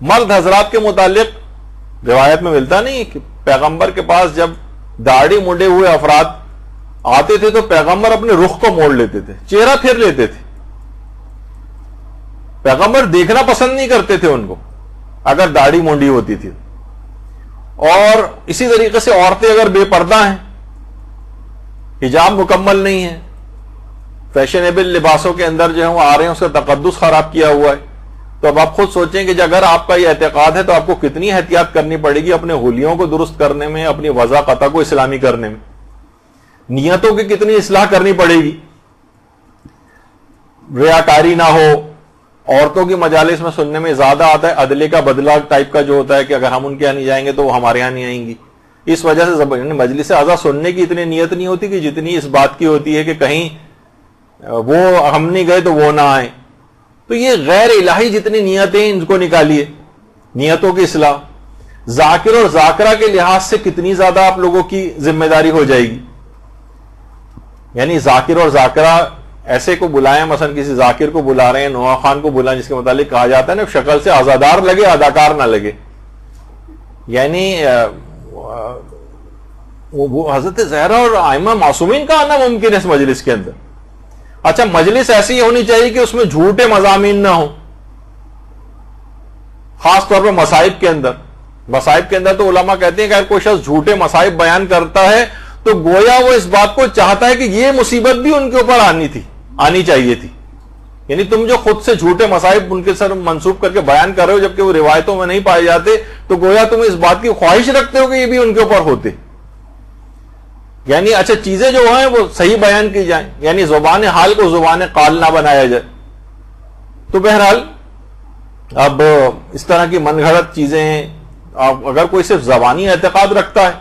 مرد حضرات کے متعلق روایت میں ملتا نہیں کہ پیغمبر کے پاس جب داڑھی منڈے ہوئے افراد آتے تھے تو پیغمبر اپنے رخ کو موڑ لیتے تھے، چہرہ پھیر لیتے تھے، پیغمبر دیکھنا پسند نہیں کرتے تھے ان کو اگر داڑھی مونڈی ہوتی تھی۔ اور اسی طریقے سے عورتیں اگر بے پردہ ہیں، حجاب مکمل نہیں ہے، فیشنیبل لباسوں کے اندر جو ہے وہ آ رہے ہیں، اس کا تقدس خراب کیا ہوا ہے، تو اب آپ خود سوچیں کہ اگر آپ کا یہ اعتقاد ہے تو آپ کو کتنی احتیاط کرنی پڑے گی اپنے حلیوں کو درست کرنے میں، اپنی وضاقتہ کو اسلامی کرنے میں، نیتوں کی کتنی اصلاح کرنی پڑے گی، ریاکاری نہ ہو۔ عورتوں کی مجالس میں سننے میں زیادہ آتا ہے عدلے کا بدلہ ٹائپ کا جو ہوتا ہے کہ اگر ہم ان کے یہاں نہیں جائیں گے تو وہ ہمارے یہاں نہیں آئیں گی، اس وجہ سے مجلس اعضا سننے کی اتنی نیت نہیں ہوتی کہ جتنی اس بات کی ہوتی ہے کہ کہیں وہ ہم نہیں گئے تو وہ نہ آئیں۔ تو یہ غیر الہی جتنی نیتیں ان کو نکالیے، نیتوں کی اصلاح، ذاکر اور ذاکرہ کے لحاظ سے کتنی زیادہ آپ لوگوں کی ذمہ داری ہو جائے گی، یعنی ذاکر اور ذاکرہ ایسے کو بلائیں، مثلا کسی ذاکر کو بلا رہے ہیں، نوح خان کو بلائیں جس کے متعلق کہا جاتا ہے نا شکل سے عزادار لگے اداکار نہ لگے، یعنی وہ حضرت زہرا اور ائمہ معصومین کا آنا ممکن ہے اس مجلس کے اندر۔ اچھا، مجلس ایسی ہونی چاہیے کہ اس میں جھوٹے مضامین نہ ہوں، خاص طور پہ مصائب کے اندر۔ مصائب کے اندر تو علماء کہتے ہیں کہ اگر کوئی شخص جھوٹے مصائب بیان کرتا ہے تو گویا وہ اس بات کو چاہتا ہے کہ یہ مصیبت بھی ان کے اوپر آنی چاہیے تھی، یعنی تم جو خود سے جھوٹے مصائب ان کے سر منسوب کر کے بیان کر رہے ہو جبکہ وہ روایتوں میں نہیں پائے جاتے، تو گویا تم اس بات کی خواہش رکھتے ہو کہ یہ بھی ان کے اوپر ہوتے، یعنی اچھا چیزیں جو ہیں وہ صحیح بیان کی جائیں، یعنی زبان حال کو زبان قال نہ بنایا جائے۔ تو بہرحال اب اس طرح کی من گھڑت چیزیں، اگر کوئی صرف زبانی اعتقاد رکھتا ہے،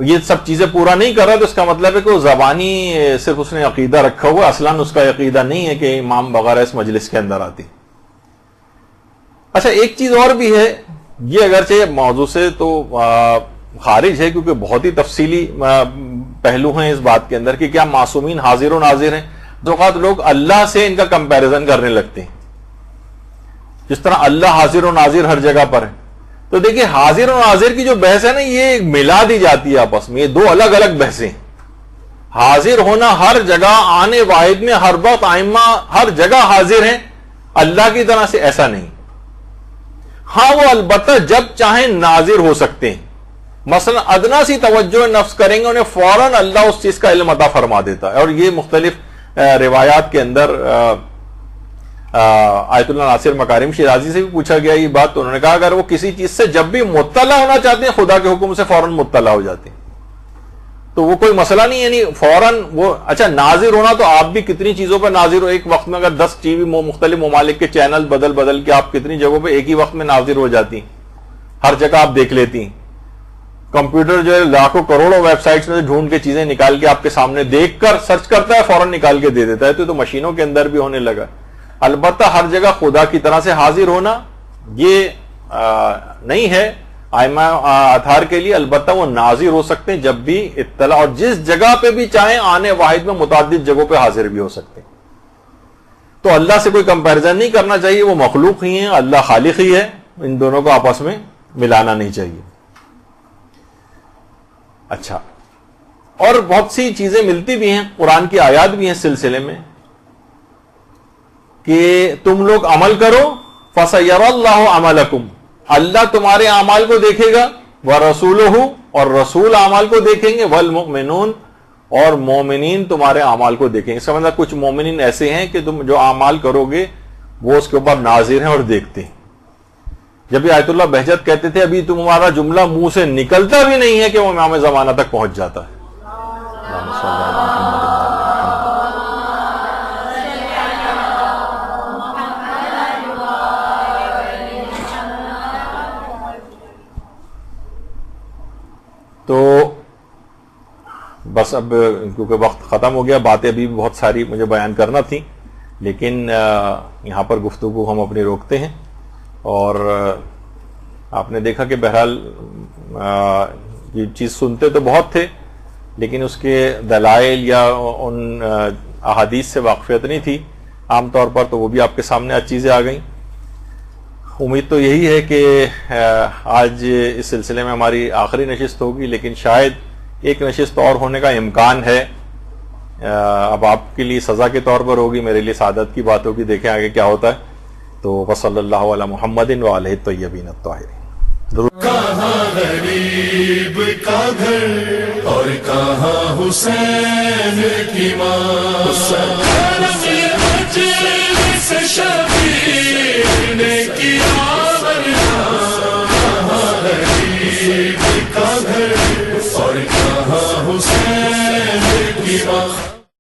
یہ سب چیزیں پورا نہیں کر رہا، تو اس کا مطلب ہے کہ وہ زبانی صرف اس نے عقیدہ رکھا ہوا، اصلاً اس کا عقیدہ نہیں ہے کہ امام وغیرہ اس مجلس کے اندر آتی۔ اچھا، ایک چیز اور بھی ہے، یہ اگرچہ موضوع سے تو خارج ہے کیونکہ بہت ہی تفصیلی پہلو ہیں اس بات کے اندر کہ کیا معصومین حاضر و ناظر ہیں۔ دو اوقات لوگ اللہ سے ان کا کمپیریزن کرنے لگتے ہیں، جس طرح اللہ حاضر و ناظر ہر جگہ پر ہے، تو دیکھیں حاضر و ناظر کی جو بحث ہے نا، یہ ملا دی جاتی ہے آپس میں، یہ دو الگ الگ بحثیں۔ حاضر ہونا ہر جگہ، آنے واحد میں ہر وقت ائمہ ہر جگہ حاضر ہیں، اللہ کی طرح سے ایسا نہیں۔ ہاں، وہ البتہ جب چاہیں ناظر ہو سکتے ہیں، مثلا ادنا سی توجہ نفس کریں گے انہیں فوراً اللہ اس چیز کا علم عطا فرما دیتا ہے۔ اور یہ مختلف روایات کے اندر آیت اللہ ناصر مکارم شیرازی سے بھی پوچھا گیا یہ بات، تو انہوں نے کہا اگر وہ کسی چیز سے جب بھی مطلع ہونا چاہتے ہیں خدا کے حکم سے فوراً مطلع ہو جاتے ہیں، تو وہ کوئی مسئلہ نہیں، یعنی فوراً وہ اچھا ناظر ہونا تو آپ بھی کتنی چیزوں پر ناظر ہو، ایک وقت میں اگر 10 ٹی وی مختلف ممالک کے چینل بدل کے آپ کتنی جگہوں پہ ایک ہی وقت میں ناظر ہو جاتی ہیں، ہر جگہ آپ دیکھ لیتی ہیں۔ کمپیوٹر جو ہے لاکھوں کروڑوں ویب سائٹس میں ڈھونڈ کے چیزیں نکال کے آپ کے سامنے دیکھ کر سرچ کرتا ہے، فوراً نکال کے دے دیتا ہے، تو مشینوں کے اندر بھی ہونے لگا۔ البتہ ہر جگہ خدا کی طرح سے حاضر ہونا یہ نہیں ہے ائمہ اطہار کے لیے، البتہ وہ ناظر ہو سکتے ہیں جب بھی اطلاع، اور جس جگہ پہ بھی چاہیں آنے واحد میں متعدد جگہوں پہ حاضر بھی ہو سکتے ہیں۔ تو اللہ سے کوئی کمپیریزن نہیں کرنا چاہیے، وہ مخلوق ہی ہیں، اللہ خالق ہی ہے، ان دونوں کو آپس میں ملانا نہیں چاہیے۔ اچھا، اور بہت سی چیزیں ملتی بھی ہیں، قرآن کی آیات بھی ہیں اس سلسلے میں کہ تم لوگ عمل کرو فَسَيَرَى اللَّهُ عَمَلَكُمْ، اللہ تمہارے اعمال کو دیکھے گا، وَرَسُولُهُ، اور رسول اعمال کو دیکھیں گے، وَالْمُؤْمِنُونَ، اور مومنین تمہارے اعمال کو دیکھیں گے۔ اس کا مطلب کچھ مومنین ایسے ہیں کہ تم جو اعمال کرو گے وہ اس کے اوپر ناظر ہیں اور دیکھتے ہیں۔ جب یہ آیت اللہ بہجت کہتے تھے ابھی تمہارا جملہ منہ سے نکلتا بھی نہیں ہے کہ وہ امام زمانہ تک پہنچ جاتا ہے۔ تو بس اب کیونکہ وقت ختم ہو گیا، باتیں ابھی بہت ساری مجھے بیان کرنا تھی، لیکن یہاں پر گفتگو ہم اپنی روکتے ہیں۔ اور آپ نے دیکھا کہ بہرحال یہ چیز سنتے تو بہت تھے، لیکن اس کے دلائل یا ان احادیث سے واقفیت نہیں تھی عام طور پر، تو وہ بھی آپ کے سامنے آج چیزیں آ گئیں۔ امید تو یہی ہے کہ آج اس سلسلے میں ہماری آخری نشست ہوگی، لیکن شاید ایک نشست اور ہونے کا امکان ہے۔ اب آپ کے لیے سزا کے طور پر ہوگی، میرے لیے سعادت کی بات ہوگی، دیکھیں آگے کیا ہوتا ہے۔ تو وصلی اللہ علی محمد وآلہ الطیبین الطاہرین۔ کہاں غریب کا گھر اور کہاں حسین کی ماں، مجلس شبیر نے کیا ورنہ، کہاں غریب کا گھر اور کہاں حسین کی ماں۔